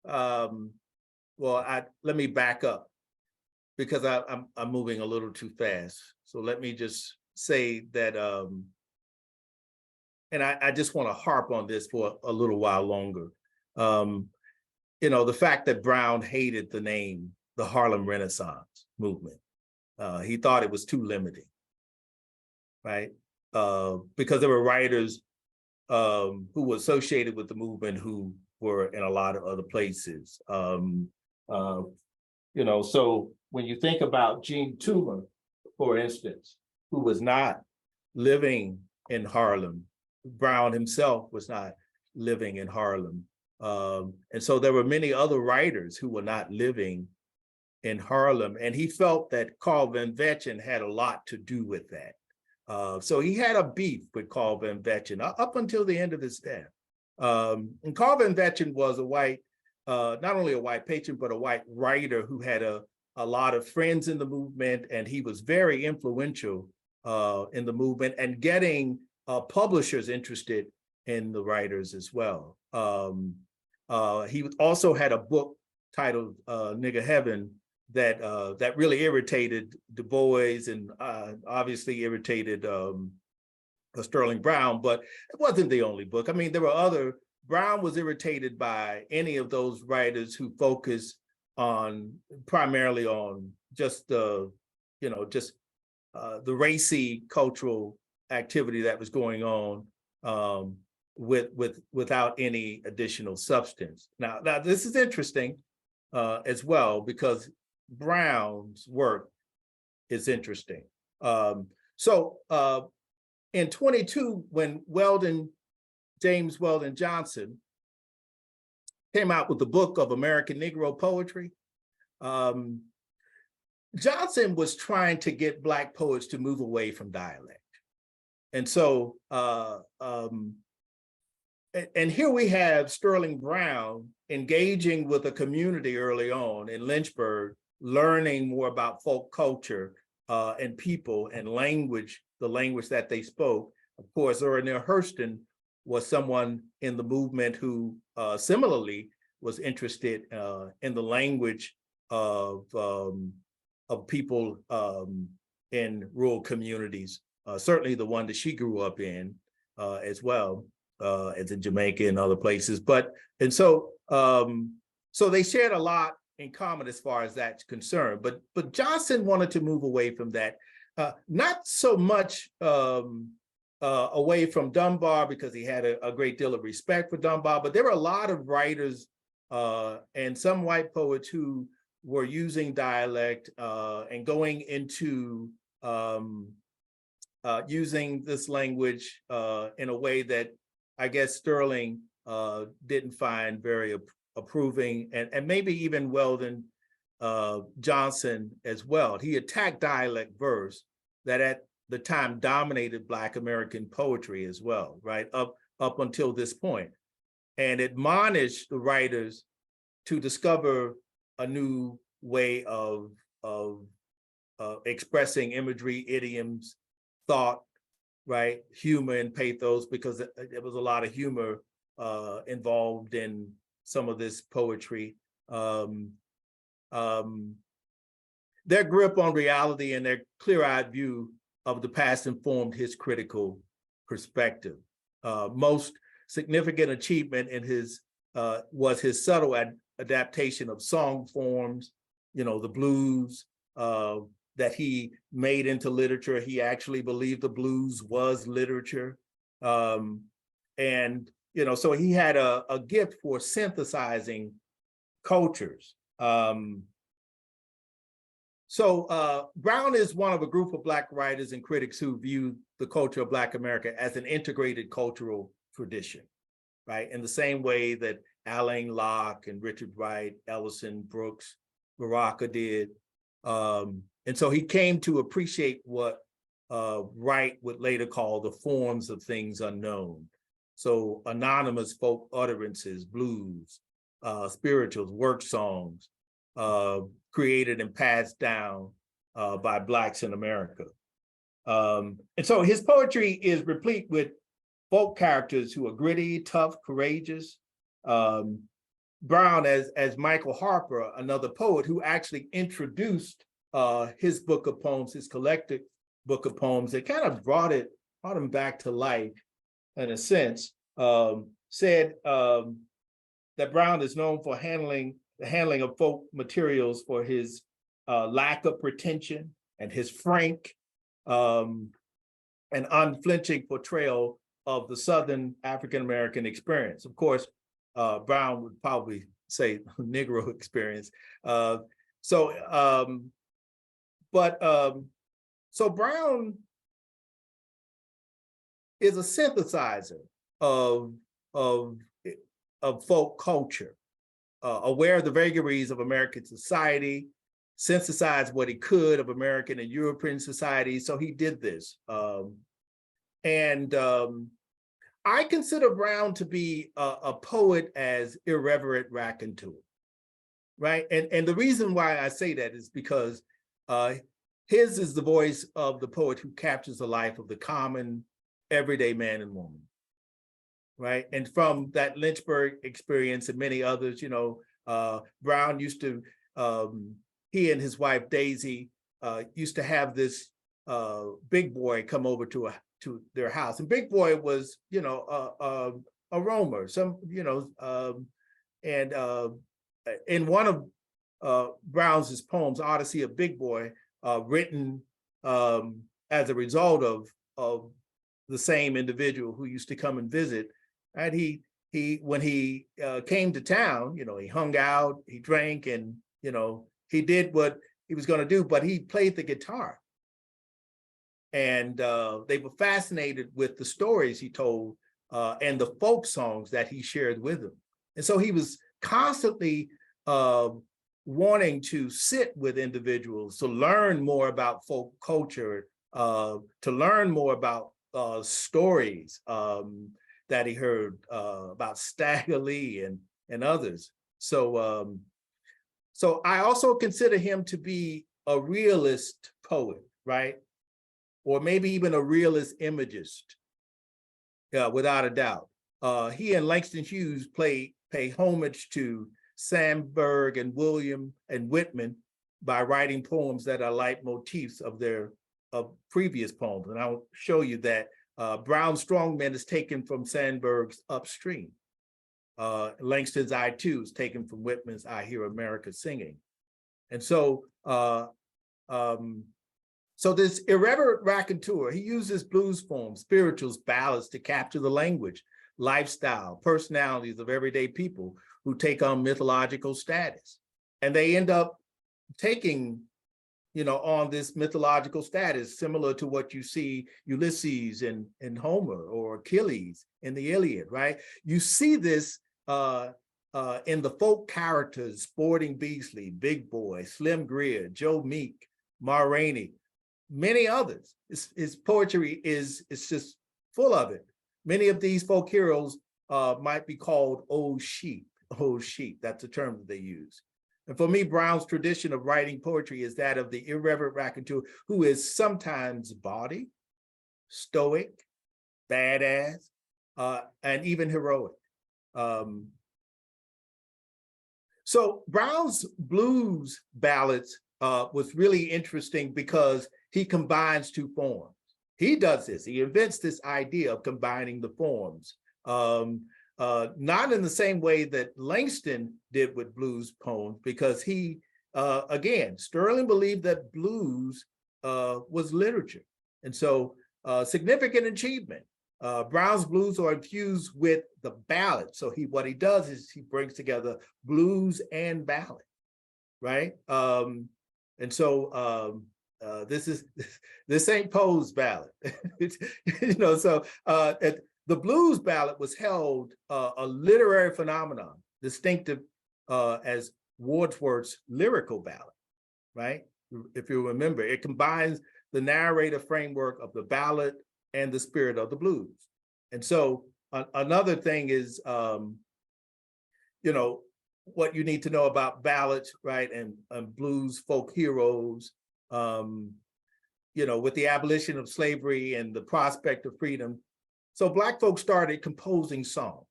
let me back up because I'm moving a little too fast. So let me just say that, and I just want to harp on this for a little while longer. The fact that Brown hated the name, the Harlem Renaissance movement. He thought it was too limiting, right? Because there were writers who were associated with the movement who were in a lot of other places. So when you think about Gene Toomer, for instance, who was not living in Harlem, Brown himself was not living in Harlem. And so there were many other writers who were not living in Harlem. And he felt that Carl Van Vechten had a lot to do with that. So he had a beef with Carl Van Vechten up until the end of his death. And Carl Van Vechten was a white, not only a white patron, but a white writer who had a lot of friends in the movement. And he was very influential in the movement and getting publishers interested in the writers as well. He also had a book titled Nigger Heaven that really irritated Du Bois and obviously irritated Sterling Brown, but it wasn't the only book. I mean, there were Brown was irritated by any of those writers who focus primarily on just the racy cultural activity that was going on without any additional substance. Now this is interesting as well because Brown's work is interesting. In 22, when James Weldon Johnson came out with the book of American Negro poetry, Johnson was trying to get Black poets to move away from dialect. And so, and here we have Sterling Brown engaging with a community early on in Lynchburg, learning more about folk culture and people and language, the language that they spoke. Of course, Ornell Hurston was someone in the movement who similarly was interested in the language of people in rural communities, certainly the one that she grew up in as well, as in Jamaica and other places. So they shared a lot in common as far as that's concerned. But Johnson wanted to move away from that, not so much away from Dunbar because he had a great deal of respect for Dunbar, but there were a lot of writers and some white poets who were using dialect and going into using this language in a way that I guess Sterling didn't find very approving, and maybe even Weldon Johnson as well. He attacked dialect verse that at the time dominated Black American poetry as well, right? Up until this point, and admonished the writers to discover a new way of expressing imagery, idioms, thought, right? Humor and pathos, because there was a lot of humor involved in some of this poetry. Their grip on reality and their clear-eyed view of the past informed his critical perspective. Most significant achievement in his was his subtle adaptation of song forms, the blues that he made into literature. He actually believed the blues was literature. So he had a gift for synthesizing cultures. Brown is one of a group of Black writers and critics who view the culture of Black America as an integrated cultural tradition, right? In the same way that Alain Locke and Richard Wright, Ellison, Brooks, Baraka did. And so he came to appreciate what Wright would later call the forms of things unknown. So anonymous folk utterances, blues, spirituals, work songs, created and passed down by Blacks in America. And so his poetry is replete with folk characters who are gritty, tough, courageous. Brown, as Michael Harper, another poet who actually introduced his book of poems, his collected book of poems, that kind of brought him back to life in a sense, said that Brown is known for the handling of folk materials for his lack of pretension and his frank and unflinching portrayal of the Southern African-American experience. Of course, Brown would probably say Negro experience. So Brown is a synthesizer of folk culture, aware of the vagaries of American society, synthesized what he could of American and European society. So he did this. I consider Brown to be a poet as irreverent raconteur, right? And the reason why I say that is because his is the voice of the poet who captures the life of the common, everyday man and woman, right? And from that Lynchburg experience and many others, Brown used to, he and his wife Daisy used to have this big boy come over to their house, and Big Boy was, a roamer. And in one of Brown's poems, Odyssey of Big Boy, written as a result of the same individual who used to come and visit, and when he came to town, he hung out, he drank, and he did what he was going to do, but he played the guitar. And they were fascinated with the stories he told and the folk songs that he shared with them. And so he was constantly wanting to sit with individuals to learn more about folk culture, to learn more about stories that he heard about Stagger Lee and others. So I also consider him to be a realist poet, right? Or maybe even a realist imagist, without a doubt. He and Langston Hughes pay homage to Sandburg and William and Whitman by writing poems that are leitmotifs of their previous poems. And I'll show you that Brown's Strongmen is taken from Sandburg's Upstream. Langston's I Too is taken from Whitman's I Hear America Singing. And so this irreverent raconteur, he uses blues poems, spirituals, ballads to capture the language, lifestyle, personalities of everyday people who take on mythological status. And they end up taking, on this mythological status, similar to what you see Ulysses in Homer or Achilles in the Iliad, right? You see this in the folk characters, Sporting Beasley, Big Boy, Slim Greer, Joe Meek, Ma Rainey, many others. His poetry is just full of it. Many of these folk heroes might be called old sheep. Old sheep, that's a term that they use. And for me, Brown's tradition of writing poetry is that of the irreverent raconteur who is sometimes bawdy, stoic, badass, and even heroic. So Brown's blues ballads was really interesting because he combines two forms. He does this, he invents this idea of combining the forms, not in the same way that Langston did with blues poems, because he, again, Sterling believed that blues was literature. And so significant achievement. Brown's blues are infused with the ballad. So what he does is he brings together blues and ballad, right? And so this ain't Poe's ballad. The blues ballad was held a literary phenomenon, distinctive as Wordsworth's lyrical ballad, right? If you remember, it combines the narrative framework of the ballad and the spirit of the blues. And so another thing is, you know, what you need to know about ballads, right, and blues folk heroes. You know, with the abolition of slavery and the prospect of freedom, so Black folks started composing songs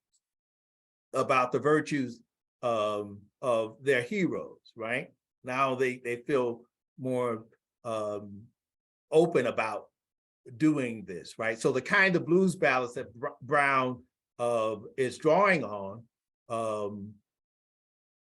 about the virtues of their heroes. Right now, they feel more open about doing this, right? So the kind of blues ballads that Brown is drawing on,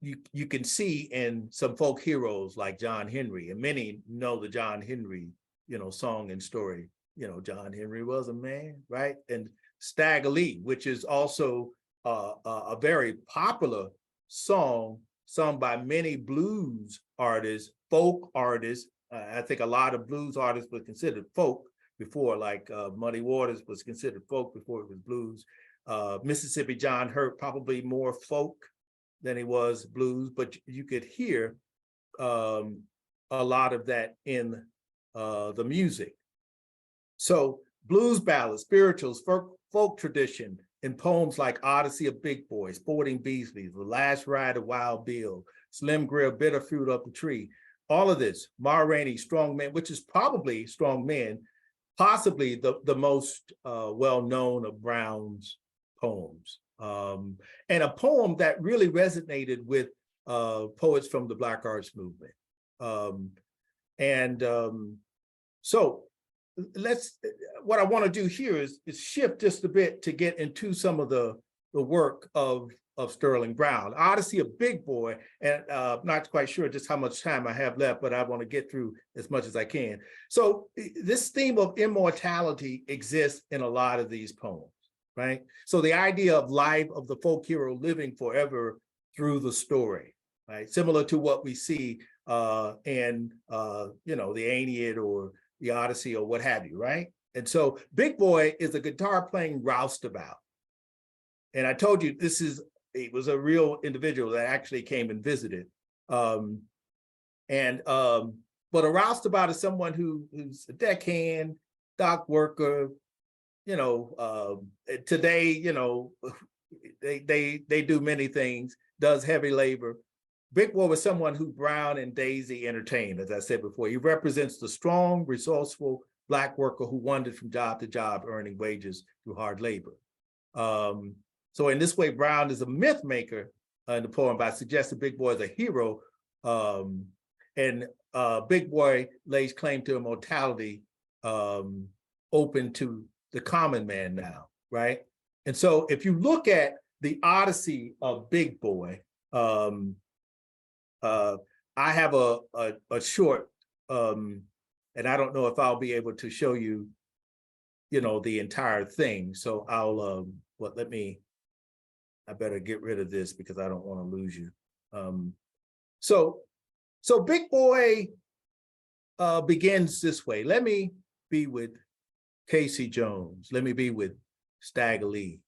you can see in some folk heroes like John Henry, and many know the John Henry, you know, song and story. You know, John Henry was a man, right? And Stagger Lee, which is also a very popular song sung by many blues artists, folk artists. I think a lot of blues artists were considered folk before, like Muddy Waters was considered folk before it was blues. Mississippi John Hurt, probably more folk than he was blues, but you could hear a lot of that in the music. So blues ballads, spirituals, folk tradition, in poems like Odyssey of Big Boy, Sporting Beasley, The Last Ride of Wild Bill, Slim Grill, Bitter Fruit Up the Tree, all of this, Ma Rainey, Strong Men, which is probably Strong Men, possibly the most well-known of Brown's poems. And a poem that really resonated with poets from the Black Arts Movement. So what I want to do here is shift just a bit to get into some of the work of Sterling Brown. Odyssey of Big Boy, and I'm not quite sure just how much time I have left, but I want to get through as much as I can. So this theme of immortality exists in a lot of these poems, right? So the idea of life, of the folk hero living forever through the story, right? Similar to what we see in you know, the Aeneid or the Odyssey or what have you, right? And so Big Boy is a guitar playing roustabout. And I told you it was a real individual that actually came and visited. But a roustabout is someone who's a deckhand, dock worker, you know, today, you know, they do many things, does heavy labor. Big Boy was someone who Brown and Daisy entertained, as I said before. He represents the strong, resourceful Black worker who wandered from job to job, earning wages through hard labor. So in this way, Brown is a myth maker in the poem by suggesting Big Boy is a hero. And Big Boy lays claim to immortality, open to the common man now, right? And so if you look at the Odyssey of Big Boy, I have a short, and I don't know if I'll be able to show you, you know, the entire thing. So I'll, I better get rid of this because I don't want to lose you. So Big Boy begins this way. Let me be with Casey Jones. Let me be with Stagger Lee.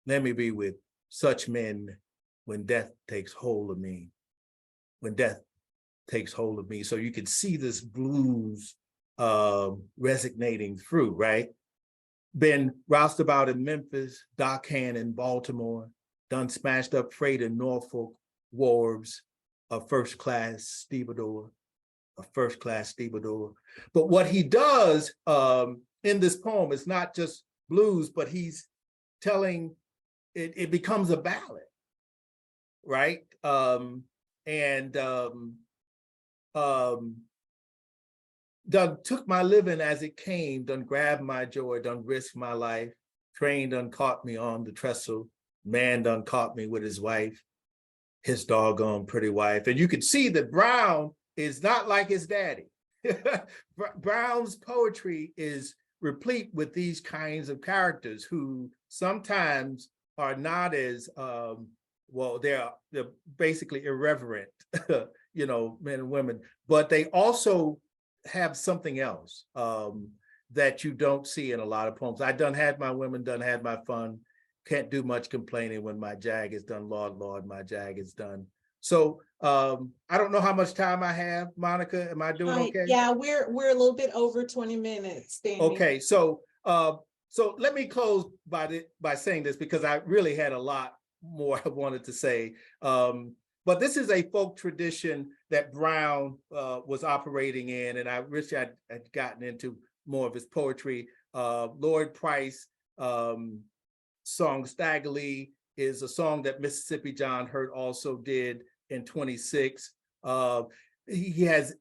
Let me be with such men when death takes hold of me. When death takes hold of me. So you can see this blues resonating through, right? Been roustabout in Memphis, dockhand in Baltimore, done smashed up freight in Norfolk wharves, a first-class stevedore. But what he does in this poem is not just blues, but he's telling, it becomes a ballad, right? Done took my living as it came, done grabbed my joy, done risked my life, train done caught me on the trestle, man done caught me with his wife, his doggone pretty wife. And you can see that Brown is not like his daddy. Brown's poetry is replete with these kinds of characters who sometimes are not as, well, they're basically irreverent, you know, men and women, but they also have something else that you don't see in a lot of poems. I done had my women, done had my fun, can't do much complaining when my jag is done, Lord, Lord, my jag is done. So I don't know how much time I have, Monica, am I doing okay? Yeah, we're a little bit over 20 minutes, Danny. Okay, so So let me close by saying this, because I really had a lot more I wanted to say. But this is a folk tradition that Brown was operating in, and I wish I'd gotten into more of his poetry. Lloyd Price song Staggerly is a song that Mississippi John Hurt also did in 26. He has,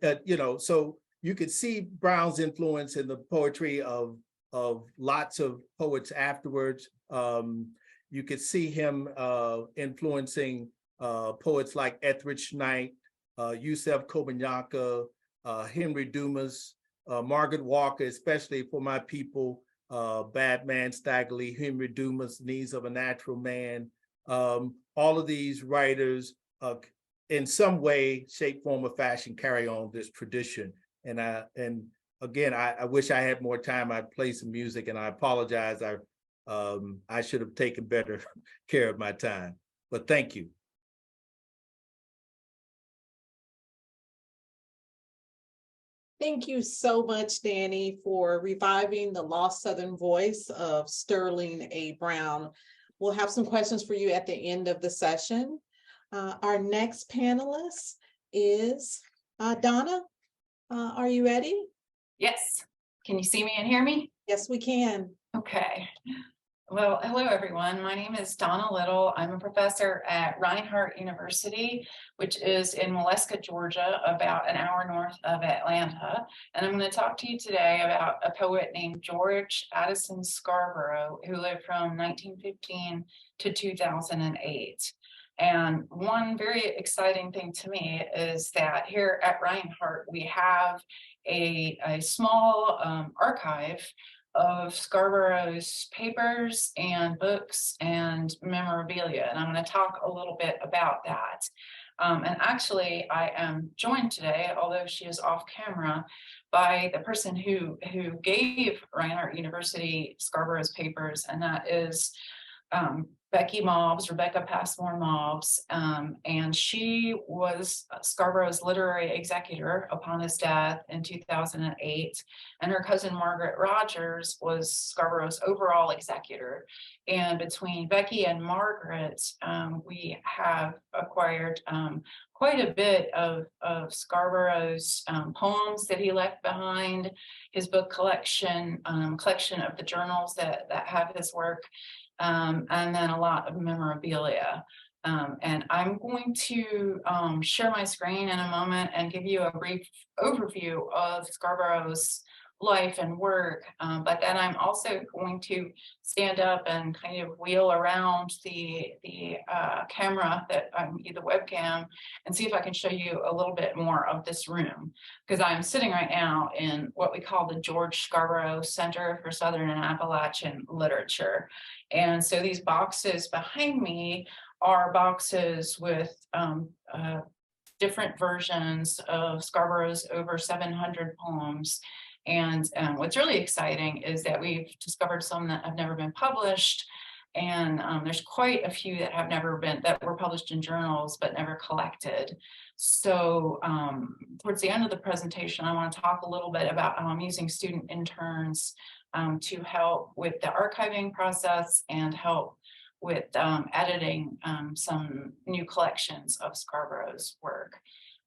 so you could see Brown's influence in the poetry of lots of poets afterwards. You could see him influencing poets like Etheridge Knight, Yusef Kobayinka, Henry Dumas, Margaret Walker, especially For My People, Bad Man Staggerly, Henry Dumas, Needs of a Natural Man. All of these writers in some way, shape, form, or fashion carry on this tradition. And again, I wish I had more time. I'd play some music, and I apologize. I should have taken better care of my time, but thank you. Thank you so much, Danny, for reviving the lost Southern voice of Sterling A. Brown. We'll have some questions for you at the end of the session. Our next panelist is Donna. Are you ready? Yes. Can you see me and hear me? Yes, we can. Okay. Well, hello, everyone. My name is Donna Little. I'm a professor at Reinhardt University, which is in Waleska, Georgia, about an hour north of Atlanta. And I'm going to talk to you today about a poet named George Addison Scarborough, who lived from 1915 to 2008. And one very exciting thing to me is that here at Reinhardt, we have a small archive of Scarborough's papers and books and memorabilia. And I'm going to talk a little bit about that. And actually, I am joined today, although she is off camera, by the person who gave Reinhardt University Scarborough's papers, and that is Becky Mobbs, Rebecca Passmore Mobbs, and she was Scarborough's literary executor upon his death in 2008, and her cousin Margaret Rogers was Scarborough's overall executor. And between Becky and Margaret, we have acquired quite a bit of Scarborough's poems that he left behind, his book collection, collection of the journals that have his work, and then a lot of memorabilia. And I'm going to share my screen in a moment and give you a brief overview of Scarborough's life and work, but then I'm also going to stand up and kind of wheel around the camera, that the webcam, and see if I can show you a little bit more of this room, because I'm sitting right now in what we call the George Scarborough Center for Southern and Appalachian Literature. And so these boxes behind me are boxes with different versions of Scarborough's over 700 poems. And what's really exciting is that we've discovered some that have never been published. And there's quite a few that that were published in journals, but never collected. So towards the end of the presentation, I want to talk a little bit about using student interns to help with the archiving process and help with editing some new collections of Scarborough's work.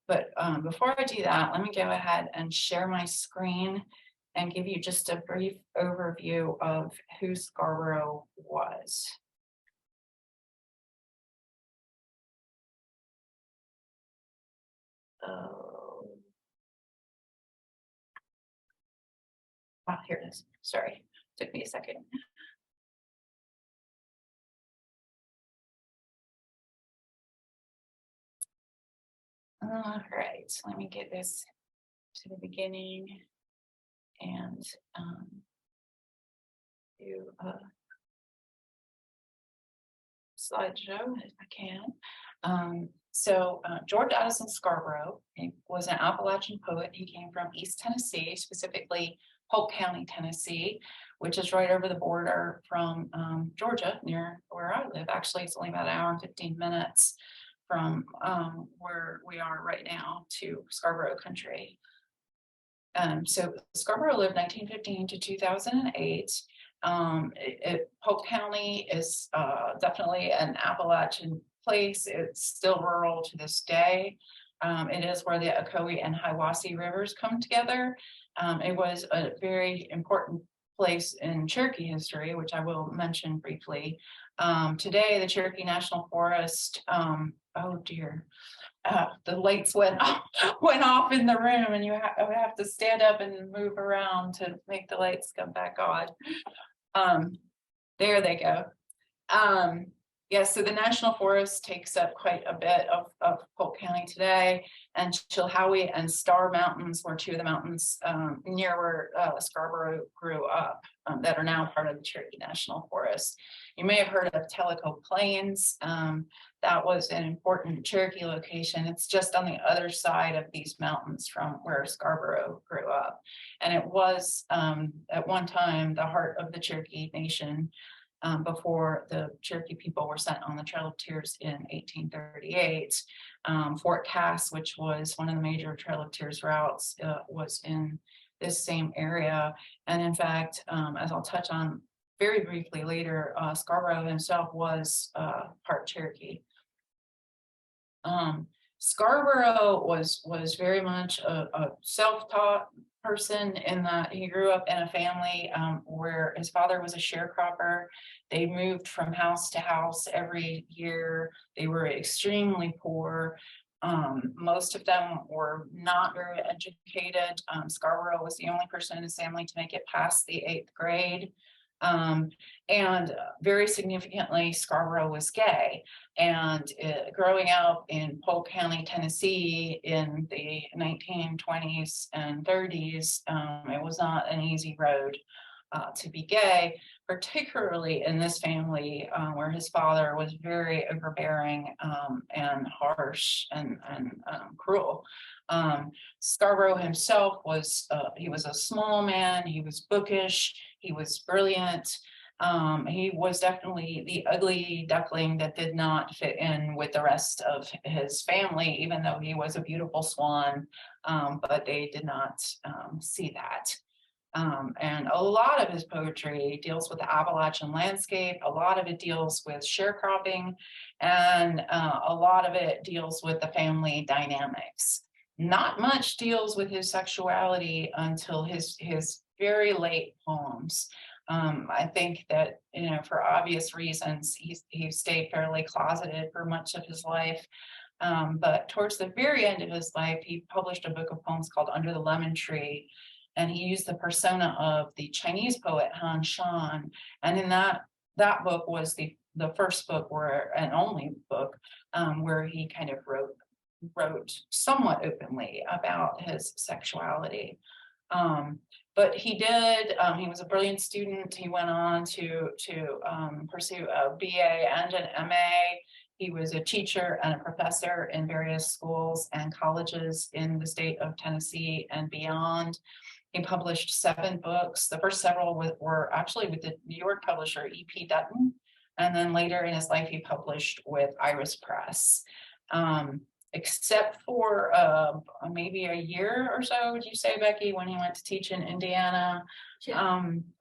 But before I do that, let me go ahead and share my screen and give you just a brief overview of who Scarborough was. Oh, here it is. Sorry, took me a second. All right, let me get this to the beginning and do a slideshow if I can. So George Addison Scarborough, he was an Appalachian poet. He came from East Tennessee, specifically Polk County, Tennessee, which is right over the border from Georgia, near where I live. Actually, it's only about an hour and 15 minutes from where we are right now to Scarborough country. So Scarborough lived 1915 to 2008. Polk County is definitely an Appalachian place. It's still rural to this day. It is where the Ocoee and Hiwassee rivers come together. It was a very important place in Cherokee history, which I will mention briefly. Today, the Cherokee National Forest, oh dear, the lights went off in the room, and I would have to stand up and move around to make the lights come back on. There they go. Yes, so the National Forest takes up quite a bit of Polk County today, and Chilhowie and Star Mountains were two of the mountains near where Scarborough grew up that are now part of the Cherokee National Forest. You may have heard of Tellico Plains. That was an important Cherokee location. It's just on the other side of these mountains from where Scarborough grew up. And it was at one time the heart of the Cherokee Nation. Before the Cherokee people were sent on the Trail of Tears in 1838. Fort Cass, which was one of the major Trail of Tears routes, was in this same area. And in fact, as I'll touch on very briefly later, Scarborough himself was part Cherokee. Scarborough was very much a self-taught person in that he grew up in a family where his father was a sharecropper. They moved from house to house every year. They were extremely poor. Most of them were not very educated. Scarborough was the only person in his family to make it past the 8th grade. And very significantly, Scarborough was gay. And growing up in Polk County, Tennessee in the 1920s and 30s, it was not an easy road to be gay, particularly in this family where his father was very overbearing and harsh and cruel. Scarborough himself was, he was a small man, he was bookish, he was brilliant. He was definitely the ugly duckling that did not fit in with the rest of his family, even though he was a beautiful swan, but they did not see that. And a lot of his poetry deals with the Appalachian landscape. A lot of it deals with sharecropping, and a lot of it deals with the family dynamics. Not much deals with his sexuality until his very late poems. I think that, you know, for obvious reasons, he stayed fairly closeted for much of his life. But towards the very end of his life, he published a book of poems called Under the Lemon Tree. And he used the persona of the Chinese poet Han Shan. And in that book was the first book and only book where he kind of wrote somewhat openly about his sexuality. But he was a brilliant student. He went on to pursue a BA and an MA. He was a teacher and a professor in various schools and colleges in the state of Tennessee and beyond. He published 7 books. The first several were actually with the New York publisher E.P. Dutton. And then later in his life, he published with Iris Press. Except for maybe a year or so, would you say, Becky, when he went to teach in Indiana?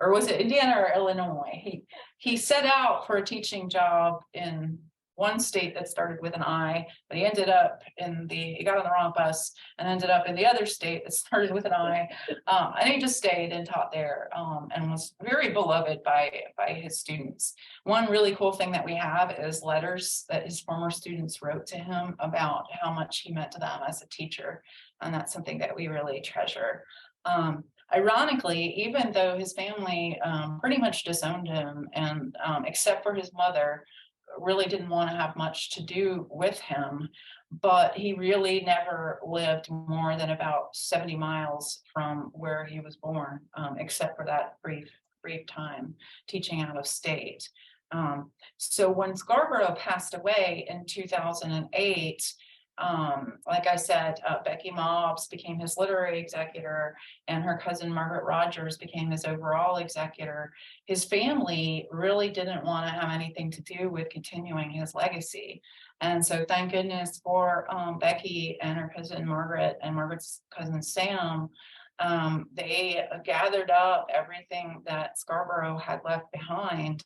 Or was it Indiana or Illinois? He set out for a teaching job in one state that started with an I, but he ended up he got on the wrong bus and ended up in the other state that started with an I. And he just stayed and taught there and was very beloved by his students. One really cool thing that we have is letters that his former students wrote to him about how much he meant to them as a teacher. And that's something that we really treasure. Ironically, even though his family pretty much disowned him, and except for his mother, really didn't want to have much to do with him, but he really never lived more than about 70 miles from where he was born, except for that brief time teaching out of state. So when Scarborough passed away in 2008, like I said, Becky Mobbs became his literary executor, and her cousin Margaret Rogers became his overall executor. His family really didn't want to have anything to do with continuing his legacy. And so thank goodness for Becky and her cousin Margaret and Margaret's cousin Sam, they gathered up everything that Scarborough had left behind.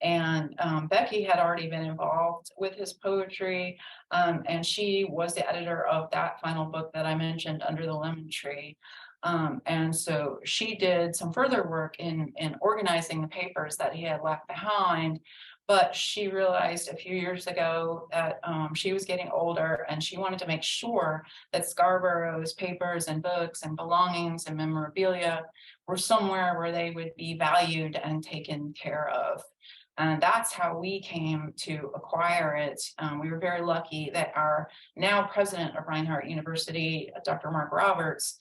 And Becky had already been involved with his poetry, and she was the editor of that final book that I mentioned, Under the Lemon Tree. And so she did some further work in organizing the papers that he had left behind. But she realized a few years ago that she was getting older, and she wanted to make sure that Scarborough's papers and books and belongings and memorabilia were somewhere where they would be valued and taken care of. And that's how we came to acquire it. We were very lucky that our now president of Reinhardt University, Dr. Mark Roberts,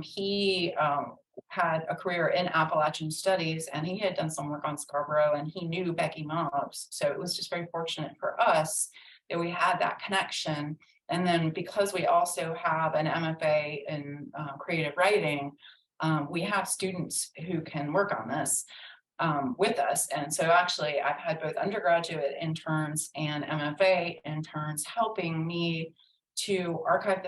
he had a career in Appalachian studies, and he had done some work on Scarborough, and he knew Becky Mobbs. So it was just very fortunate for us that we had that connection. And then because we also have an MFA in creative writing, we have students who can work on this with us. And so actually I've had both undergraduate interns and MFA interns helping me to archive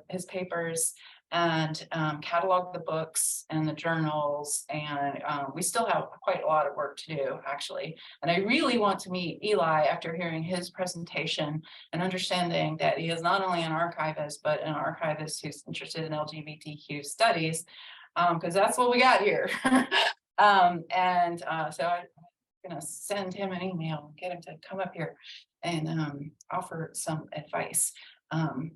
his papers and catalog the books and the journals. And we still have quite a lot of work to do, actually. And I really want to meet Eli after hearing his presentation and understanding that he is not only an archivist, but an archivist who's interested in LGBTQ studies, because that's what we got here. So I'm gonna send him an email, get him to come up here and offer some advice on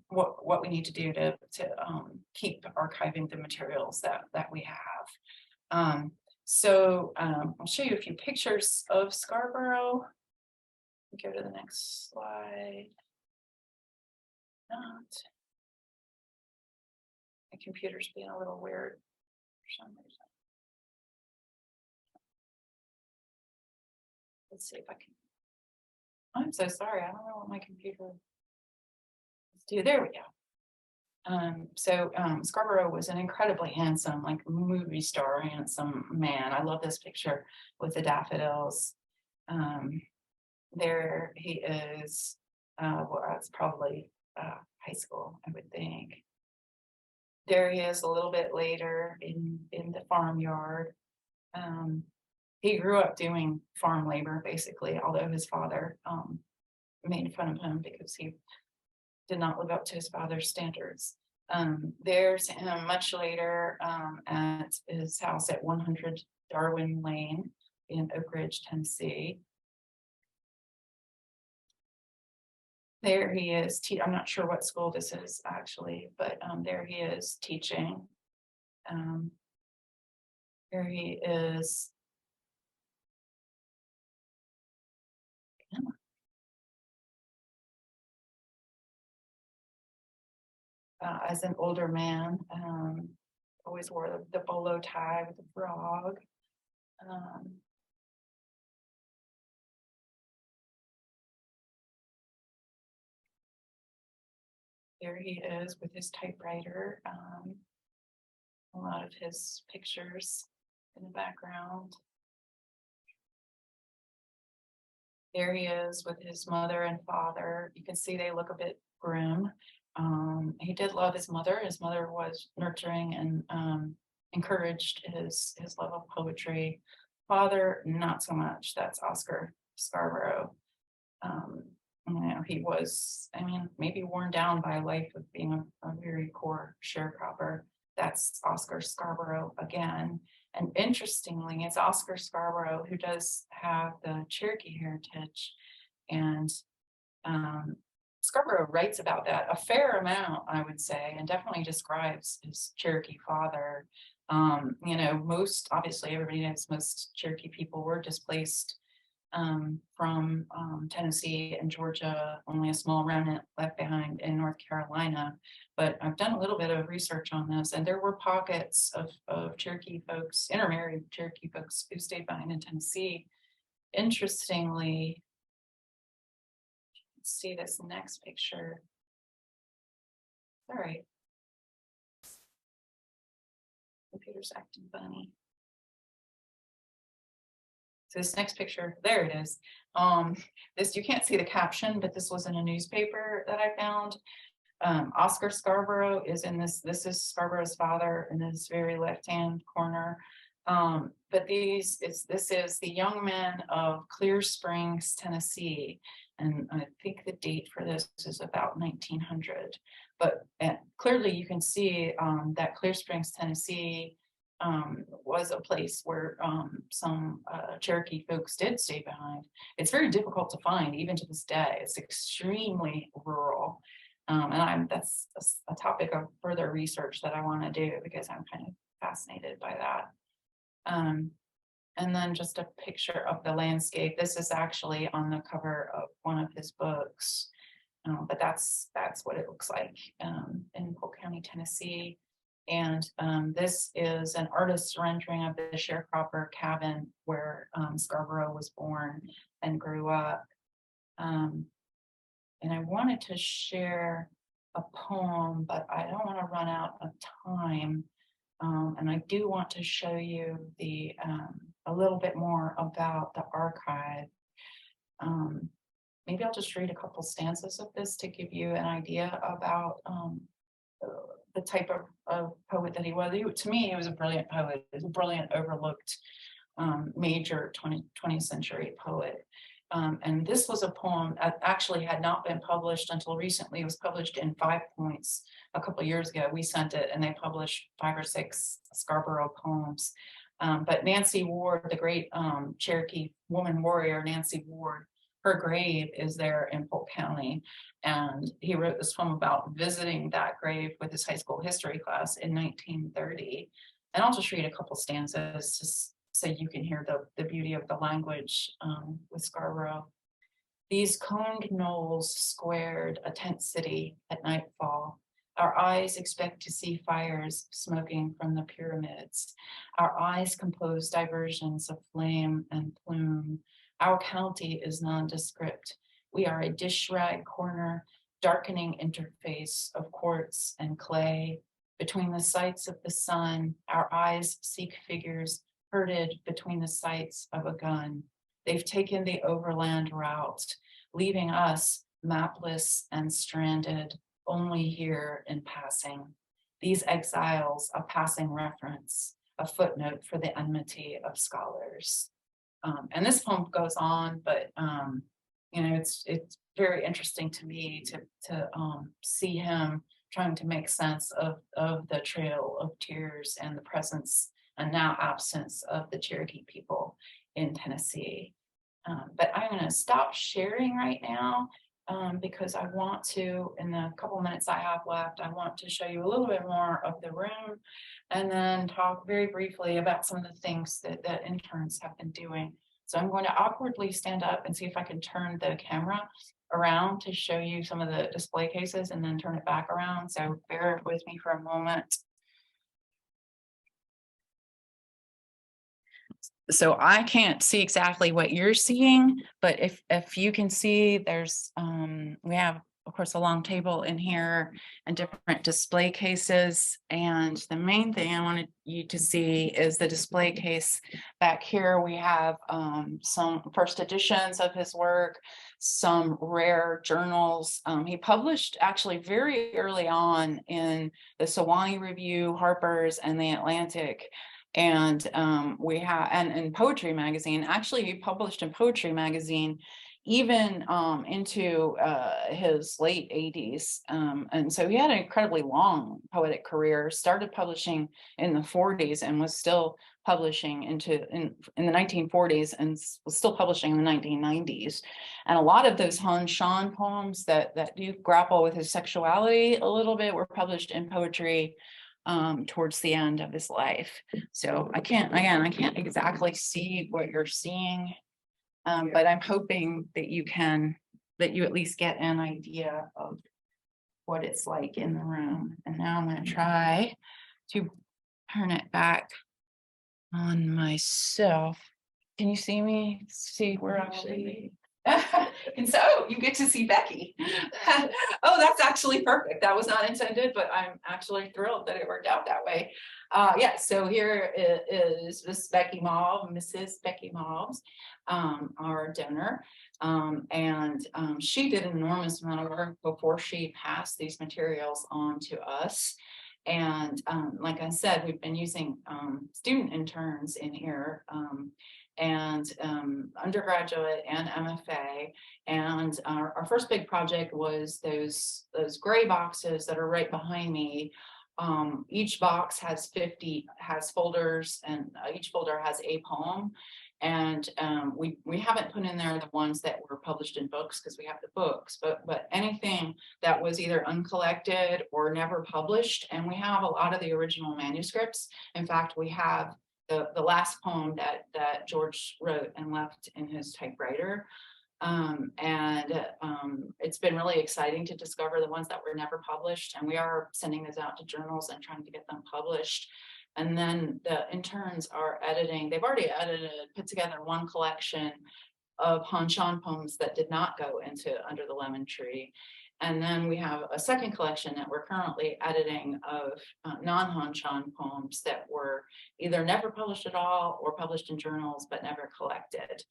what we need to do to keep archiving the materials that we have. I'll show you a few pictures of Scarborough. Go to the next slide. Not. My computer's being a little weird for some reason. Let's see if I can. I'm so sorry. I don't know what my computer. Let's do. There we go. Scarborough was an incredibly handsome, like movie star, handsome man. I love this picture with the daffodils. There he is. Well, that's probably high school, I would think. There he is a little bit later in the farmyard. He grew up doing farm labor, basically, although his father made fun of him because he did not live up to his father's standards. There's him much later at his house at 100 Darwin Lane in Oak Ridge, Tennessee. There he is. I'm not sure what school this is actually, but there he is teaching. There he is. As an older man, always wore the bolo tie with the frog. There he is with his typewriter. A lot of his pictures in the background. There he is with his mother and father. You can see they look a bit grim. He did love his mother. His mother was nurturing and encouraged his love of poetry. Father, not so much. That's Oscar Scarborough. He was, maybe worn down by a life of being a very poor sharecropper. That's Oscar Scarborough again. And interestingly, it's Oscar Scarborough who does have the Cherokee heritage. And Scarborough writes about that a fair amount, I would say, and definitely describes his Cherokee father. Obviously everybody knows most Cherokee people were displaced from Tennessee and Georgia, only a small remnant left behind in North Carolina. But I've done a little bit of research on this, and there were pockets of Cherokee folks, intermarried Cherokee folks, who stayed behind in Tennessee. Interestingly, let's see this next picture. Sorry. Computer's acting funny. So this next picture, there it is. This, you can't see the caption, but this was in a newspaper that I found. Oscar Scarborough is in this. This is Scarborough's father in this very left-hand corner. But this is the young men of Clear Springs, Tennessee. And I think the date for this is about 1900. But clearly you can see that Clear Springs, Tennessee was a place where some Cherokee folks did stay behind. It's very difficult to find even to this day. It's extremely rural. And that's a topic of further research that I want to do because I'm kind of fascinated by that. And then just a picture of the landscape. This is actually on the cover of one of his books, but that's what it looks like in Polk County, Tennessee. And this is an artist's rendering of the sharecropper cabin where Scarborough was born and grew up. And I wanted to share a poem, but I don't want to run out of time. And I do want to show you the a little bit more about the archive. Maybe I'll just read a couple stanzas of this to give you an idea about the type of poet that he was. To me, he was a brilliant poet. He was a brilliant, overlooked major 20th century poet. And this was a poem that actually had not been published until recently. It was published in 5 Points a couple of years ago. We sent it and they published 5 or 6 Scarborough poems. But Nancy Ward, the great Cherokee woman warrior, Nancy Ward, her grave is there in Polk County. And he wrote this poem about visiting that grave with his high school history class in 1930. And I'll just read a couple stanzas just so you can hear the beauty of the language with Scarborough. These coned knolls squared a tent city at nightfall. Our eyes expect to see fires smoking from the pyramids. Our eyes compose diversions of flame and plume. Our county is nondescript. We are a dish rag corner, darkening interface of quartz and clay. Between the sights of the sun, our eyes seek figures herded between the sights of a gun. They've taken the overland route, leaving us mapless and stranded, only here in passing. These exiles, a passing reference, a footnote for the enmity of scholars. And this poem goes on, but it's very interesting to me to see him trying to make sense of the Trail of Tears and the presence and now absence of the Cherokee people in Tennessee. But I'm going to stop sharing right now because I want to, in the couple minutes I have left, I want to show you a little bit more of the room and then talk very briefly about some of the things that interns have been doing. So I'm going to awkwardly stand up and see if I can turn the camera around to show you some of the display cases and then turn it back around. So bear with me for a moment. So I can't see exactly what you're seeing, but if you can see, there's we have, of course, a long table in here and different display cases. And the main thing I wanted you to see is the display case back here. We have some first editions of his work, some rare journals. He published actually very early on in the Sewanee Review, Harper's, and the Atlantic. And we have, and in Poetry Magazine, actually he published in Poetry Magazine even into his late 80s. And so he had an incredibly long poetic career, started publishing in the 40s and was still publishing in the 1940s and was still publishing in the 1990s. And a lot of those Han Shan poems that do grapple with his sexuality a little bit were published in poetry towards the end of his life. So I can't exactly see what you're seeing, but I'm hoping that you at least get an idea of what it's like in the room. And now I'm going to try to turn it back on myself. Can you see me? See where actually? And so you get to see Becky. Oh, that's actually perfect. That was not intended, but I'm actually thrilled that it worked out that way. Yeah, so here is Mrs. Becky Mauve, our donor. She did an enormous amount of work before she passed these materials on to us. And like I said, we've been using student interns in here, undergraduate and MFA. And our first big project was those gray boxes that are right behind me. Each box has folders, and each folder has a poem. And we haven't put in there the ones that were published in books because we have the books, but anything that was either uncollected or never published. And we have a lot of the original manuscripts. In fact, we have the last poem that George wrote and left in his typewriter. It's been really exciting to discover the ones that were never published, and we are sending those out to journals and trying to get them published. And then the interns are editing, they've already put together one collection of Han Shan poems that did not go into Under the Lemon Tree. And then we have a second collection that we're currently editing of non-Han Shan poems that were either never published at all or published in journals but never collected.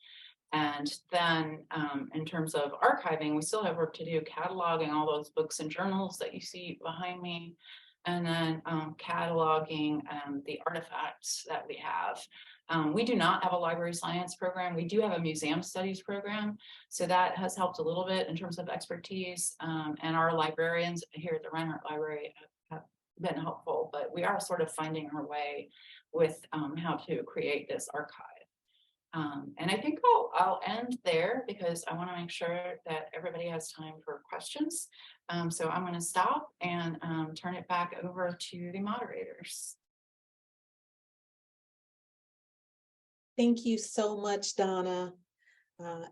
And then in terms of archiving, we still have work to do, cataloging all those books and journals that you see behind me, and then cataloging the artifacts that we have. We do not have a library science program. We do have a museum studies program. So that has helped a little bit in terms of expertise. And our librarians here at the Reinhardt Library have been helpful, but we are sort of finding our way with how to create this archive. And I think I'll end there because I want to make sure that everybody has time for questions. So I'm going to stop and turn it back over to the moderators. Thank you so much, Donna,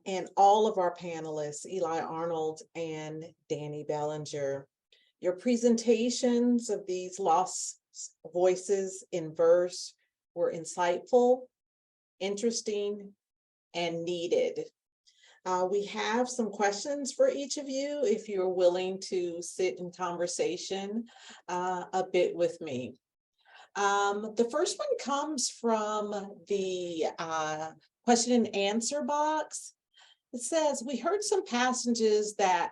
and all of our panelists, Eli Arnold and Danny Bellinger. Your presentations of these lost voices in verse were insightful, interesting, and needed. We have some questions for each of you if you're willing to sit in conversation a bit with me. The first one comes from the question and answer box. It says, we heard some passages that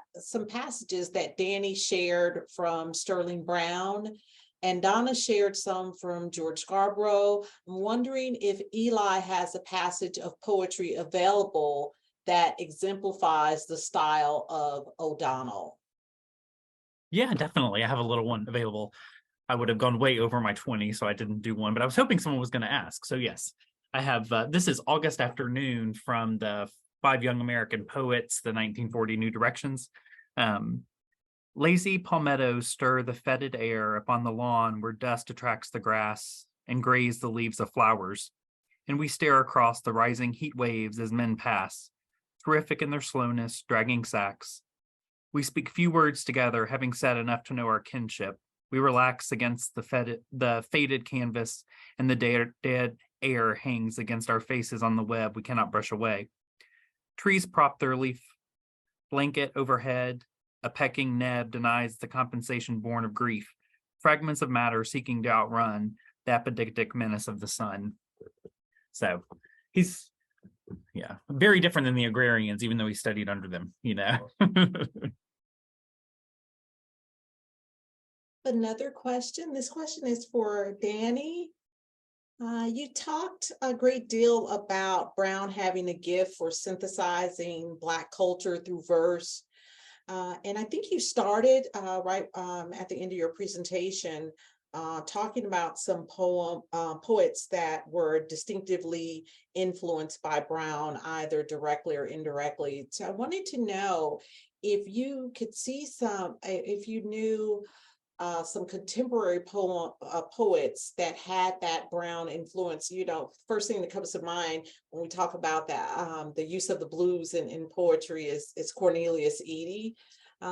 Danny shared from Sterling Brown, and Donna shared some from George Scarborough. I'm wondering if Eli has a passage of poetry available that exemplifies the style of O'Donnell. Yeah, definitely. I have a little one available. I would have gone way over my 20, so I didn't do one, but I was hoping someone was going to ask. So yes, I have, this is August Afternoon from the 5 Young American Poets, the 1940 New Directions. Lazy palmettos stir the fetid air upon the lawn where dust attracts the grass and graze the leaves of flowers. And we stare across the rising heat waves as men pass, terrific in their slowness, dragging sacks. We speak few words together, having said enough to know our kinship. We relax against the faded canvas, and the dead air hangs against our faces on the web we cannot brush away. Trees prop their leaf blanket overhead. A pecking neb denies the compensation born of grief. Fragments of matter seeking to outrun the apodictic menace of the sun. So he's, yeah, very different than the agrarians, even though he studied under them, you know. Another question. This question is for Danny. You talked a great deal about Brown having a gift for synthesizing Black culture through verse. And I think you started right at the end of your presentation talking about some poets that were distinctively influenced by Brown, either directly or indirectly. So I wanted to know if you could see if you knew some contemporary poets that had that Brown influence. You know, first thing that comes to mind when we talk about that, the use of the blues in poetry is Cornelius Eady.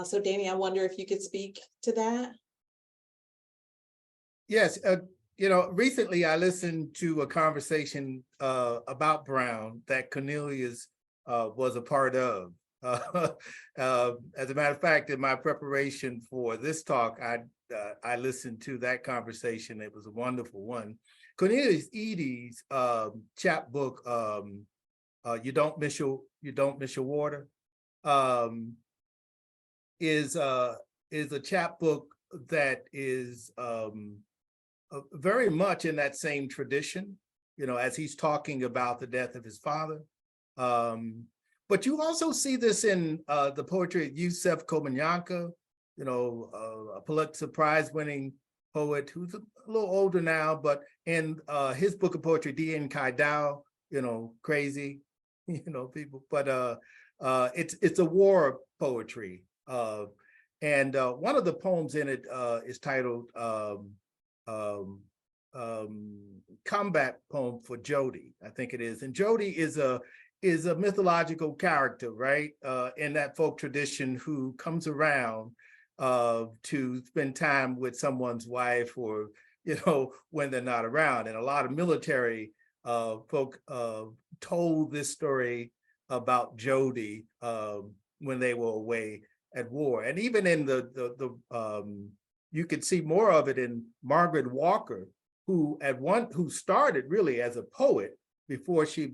So Danny, I wonder if you could speak to that. Yes, you know, recently I listened to a conversation about Brown that Cornelius was a part of. As a matter of fact, in my preparation for this talk, I listened to that conversation. It was a wonderful one. Cornelius Eady's chapbook, You Don't Miss Your Water, is a chapbook that is very much in that same tradition, as he's talking about the death of his father. But you also see this in the poetry of Yusef Komunyanka, a Pulitzer Prize winning poet who's a little older now, but in his book of poetry, D.N. Kaidao, crazy, people, but it's a war poetry. And one of the poems in it is titled Combat Poem for Jody, I think it is. And Jody is a mythological character, right? In that folk tradition, who comes around to spend time with someone's wife, or, when they're not around. And a lot of military folk told this story about Jody when they were away at war. And even in you could see more of it in Margaret Walker, who started really as a poet before she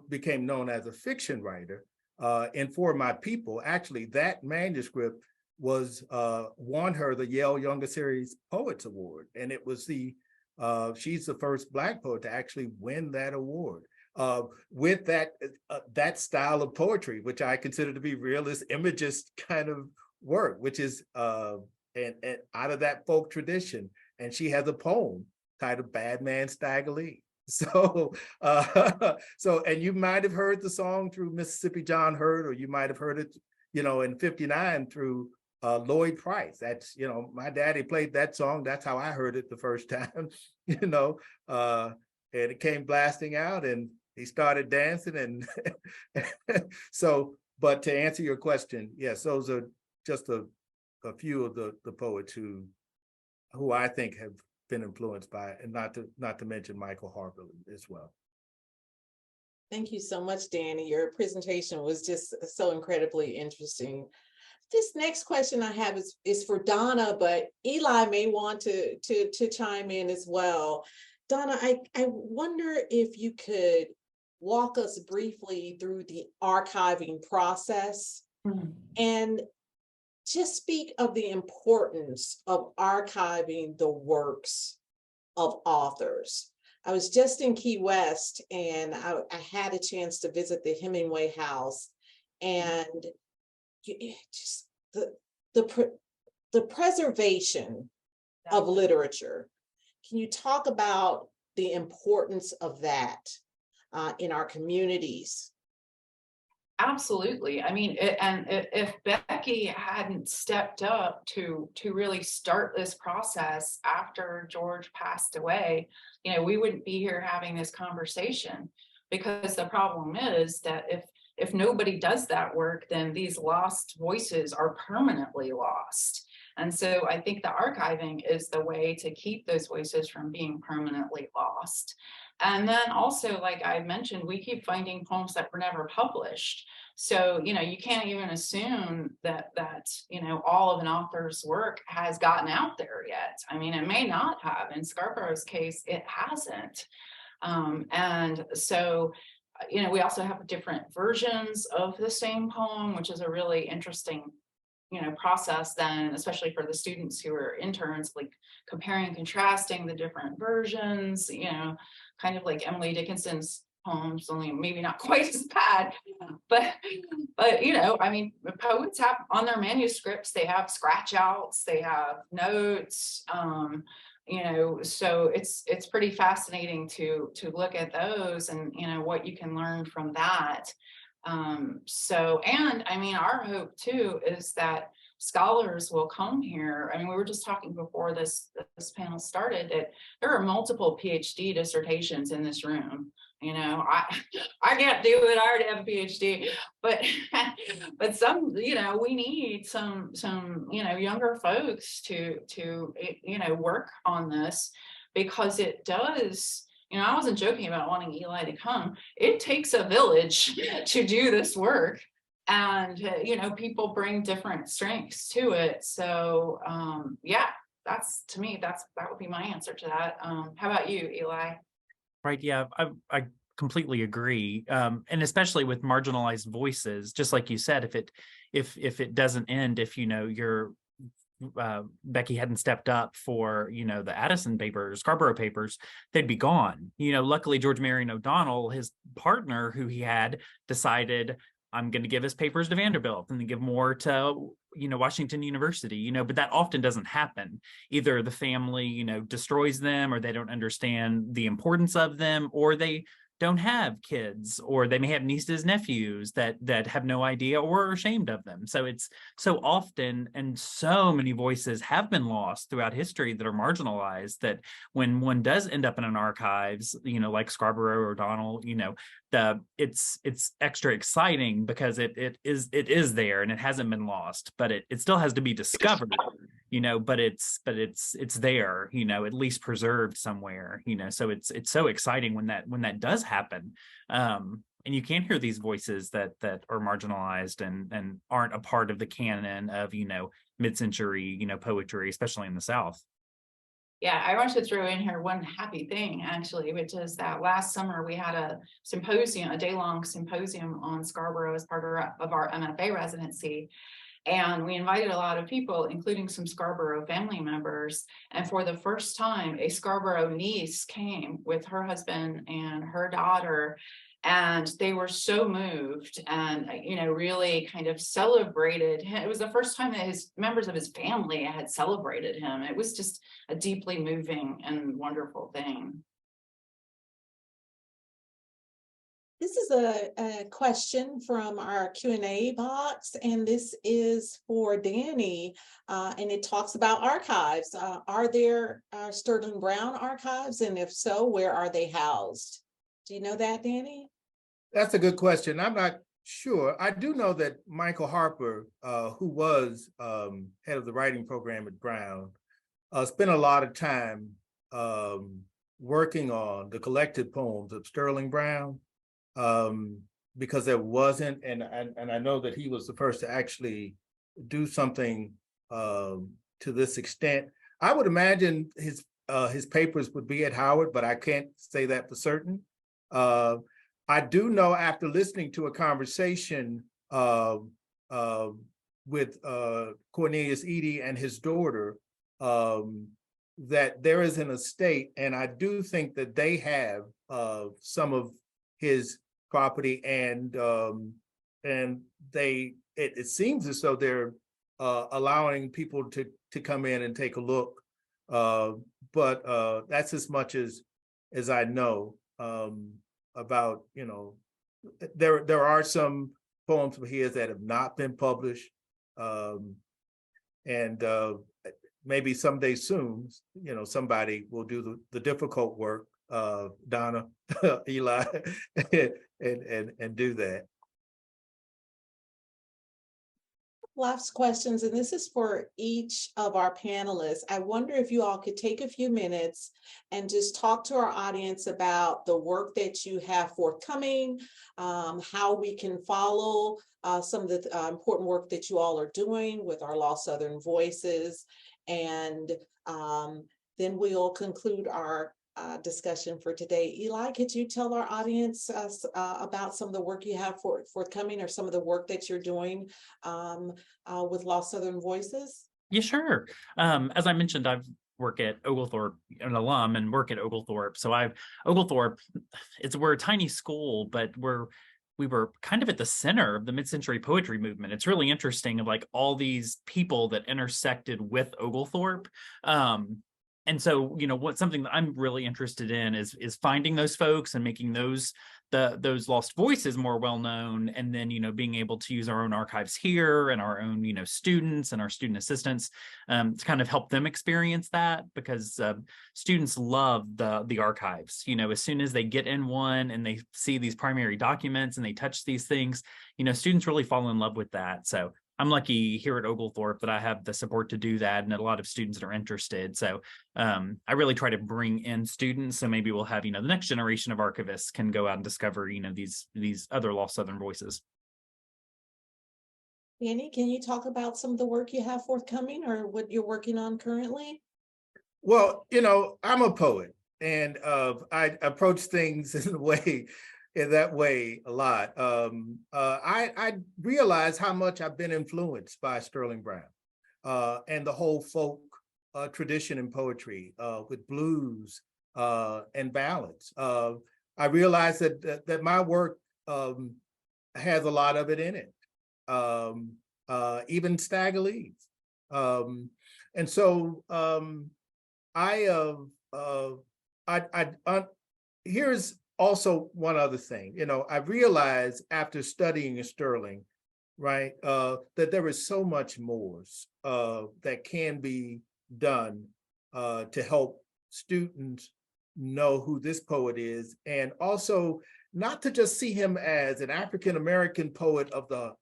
became known as a fiction writer. And For My People, actually, that manuscript won her the Yale Younger Series Poets Award, and it was she's the first Black poet to actually win that award with that style of poetry, which I consider to be realist, imagist kind of work, which is and out of that folk tradition. And she has a poem titled "Bad Man Stagger Lee." So, and you might have heard the song through Mississippi John Hurt, or you might have heard it, in '59 through Lloyd Price. That's, my daddy played that song. That's how I heard it the first time, and it came blasting out, and he started dancing. And so, but to answer your question, yes, those are just a few of the poets who I think have been influenced by it, and not to mention Michael Harville as well. Thank you so much, Danny. Your presentation was just so incredibly interesting. This next question I have is for Donna, but Eli may want to chime in as well. Donna, I wonder if you could walk us briefly through the archiving process and just speak of the importance of archiving the works of authors. I was just in Key West, and I had a chance to visit the Hemingway House, and just the preservation of literature. Can you talk about the importance of that in our communities? Absolutely. I mean, if Becky hadn't stepped up to really start this process after George passed away, we wouldn't be here having this conversation, because the problem is that if nobody does that work, then these lost voices are permanently lost. And so I think the archiving is the way to keep those voices from being permanently lost. And then also, like I mentioned, we keep finding poems that were never published. So, you can't even assume that all of an author's work has gotten out there yet. I mean, it may not have. In Scarborough's case, it hasn't. And so, we also have different versions of the same poem, which is a really interesting process then, especially for the students who are interns, like comparing and contrasting the different versions, kind of like Emily Dickinson's poems, only maybe not quite as bad, but I mean, poets have on their manuscripts, they have scratch outs, they have notes, so it's pretty fascinating to look at those and what you can learn from that. And I mean, our hope too is that scholars will come here. I mean, we were just talking before this panel started that there are multiple PhD dissertations in this room. I can't do it. I already have a PhD, but some, we need some younger folks to work on this, because it does. I wasn't joking about wanting Eli to come. It takes a village to do this work. And, people bring different strengths to it. So, yeah, to me, that would be my answer to that. How about you, Eli? Right. Yeah, I completely agree. And especially with marginalized voices, just like you said, if it doesn't end, if your Becky hadn't stepped up for the Addison papers, Scarborough papers, they'd be gone. Luckily George Marion O'Donnell, his partner who he had, decided, I'm going to give his papers to Vanderbilt and then give more to Washington University, but that often doesn't happen. Either the family destroys them, or they don't understand the importance of them, or they don't have kids, or they may have nieces, nephews that have no idea or are ashamed of them. So it's so often, and so many voices have been lost throughout history that are marginalized, that when one does end up in an archives, like Scarborough or O'Donnell, it's extra exciting because it is there and it hasn't been lost, but it still has to be discovered. But it's there, at least preserved somewhere, so it's so exciting when that does happen. And you can hear these voices that are marginalized and aren't a part of the canon of, mid-century, poetry, especially in the South. Yeah, I want to throw in here one happy thing, actually, which is that last summer we had a symposium, a day-long symposium on Scarborough as part of our MFA residency. And we invited a lot of people, including some Scarborough family members. And for the first time, a Scarborough niece came with her husband and her daughter. And they were so moved and, really kind of celebrated him. It was the first time that his members of his family had celebrated him. It was just a deeply moving and wonderful thing. This is a question from our Q&A box, and this is for Danny, and it talks about archives. Are there Sterling Brown archives, and if so, where are they housed? Do you know that, Danny? That's a good question. I'm not sure. I do know that Michael Harper, who was head of the writing program at Brown, spent a lot of time working on the collected poems of Sterling Brown, because there wasn't, and I know that he was the first to actually do something to this extent. I would imagine his papers would be at Howard, but I can't say that for certain. I do know, after listening to a conversation with Cornelius Eady and his daughter, that there is an estate, and I do think that they have some of his property, and it seems as though they're allowing people to come in and take a look, but that's as much as I know about. There are some poems of his that have not been published, and maybe someday soon, somebody will do the difficult work, Donna, Eli, and do that. Last questions, and this is for each of our panelists. I wonder if you all could take a few minutes and just talk to our audience about the work that you have forthcoming, how we can follow some of the important work that you all are doing with our Lost Southern Voices, and then we'll conclude our discussion for today. Eli, could you tell our audience about some of the work you have forthcoming, or some of the work that you're doing with Lost Southern Voices? Yeah, sure. As I mentioned, I've work at Oglethorpe, an alum, and work at Oglethorpe. So Oglethorpe, we're a tiny school, but we were kind of at the center of the mid-century poetry movement. It's really interesting, of like all these people that intersected with Oglethorpe. And so, something that I'm really interested in is finding those folks and making those lost voices more well-known, and then, being able to use our own archives here and our own, students and our student assistants to kind of help them experience that, because students love the archives. As soon as they get in one and they see these primary documents and they touch these things, students really fall in love with that. So I'm lucky here at Oglethorpe that I have the support to do that, and a lot of students that are interested. So I really try to bring in students. So maybe we'll have, the next generation of archivists can go out and discover, these other Lost Southern voices. Annie, can you talk about some of the work you have forthcoming, or what you're working on currently? Well, I'm a poet, And I approach things in that way a lot. I realize how much I've been influenced by Sterling Brown and the whole folk tradition in poetry with blues and ballads. I realize that my work has a lot of it in it, even Staggerlees. And so here's also one other thing. You know, I realized after studying Sterling, right, that there is so much more that can be done to help students know who this poet is, and also not to just see him as an African-American poet of the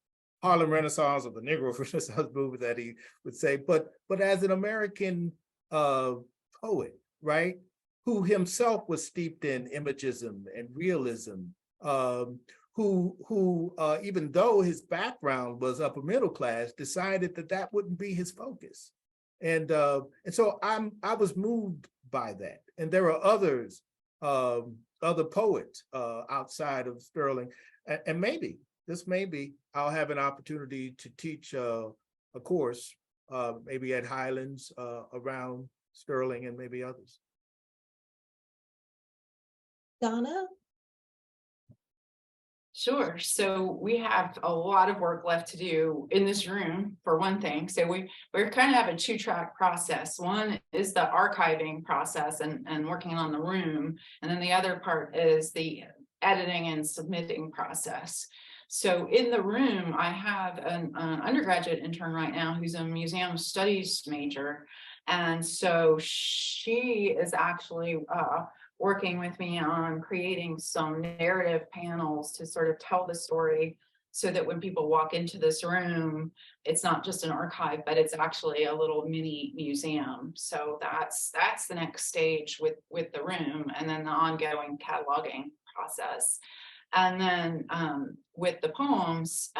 Harlem Renaissance or the Negro Renaissance movement that he would say, but as an American poet, right, who himself was steeped in imagism and realism, who even though his background was upper middle class, decided that wouldn't be his focus. And so I was moved by that. And there are others, other poets outside of Sterling, and maybe I'll have an opportunity to teach a course, maybe at Highlands around Sterling and maybe others. Donna? Sure. So we have a lot of work left to do in this room, for one thing. So we're kind of have a two-track process. One is the archiving process and working on the room. And then the other part is the editing and submitting process. So in the room, I have an undergraduate intern right now who's a museum studies major. And so she is actually working with me on creating some narrative panels to sort of tell the story, so that when people walk into this room, it's not just an archive, but it's actually a little mini museum. So that's the next stage with the room, and then the ongoing cataloging process. And then with the poems,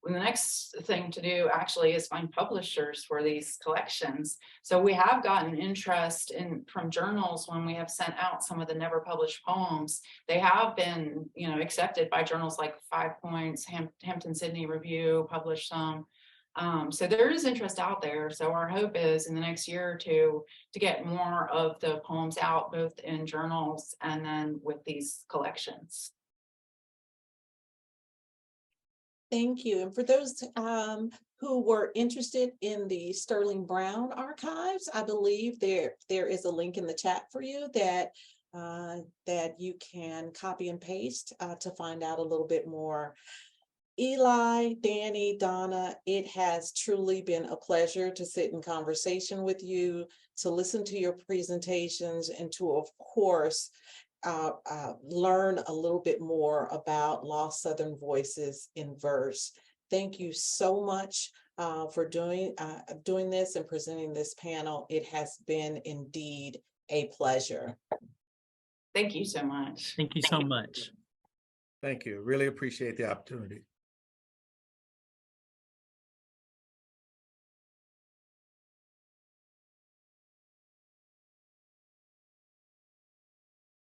the next thing to do actually is find publishers for these collections. So we have gotten interest from journals when we have sent out some of the never published poems. They have been, accepted by journals like 5 Points, Hampton Sydney Review published some. So there is interest out there. So our hope is in the next year or two to get more of the poems out, both in journals and then with these collections. Thank you. And for those who were interested in the Sterling Brown archives, I believe there is a link in the chat for you that you can copy and paste to find out a little bit more. Eli, Danny, Donna, it has truly been a pleasure to sit in conversation with you, to listen to your presentations, and to, of course, learn a little bit more about Lost Southern Voices in Verse. Thank you so much for doing this and presenting this panel. It has been indeed a pleasure. Thank you so much. Thank you so much. Thank you. Really appreciate the opportunity.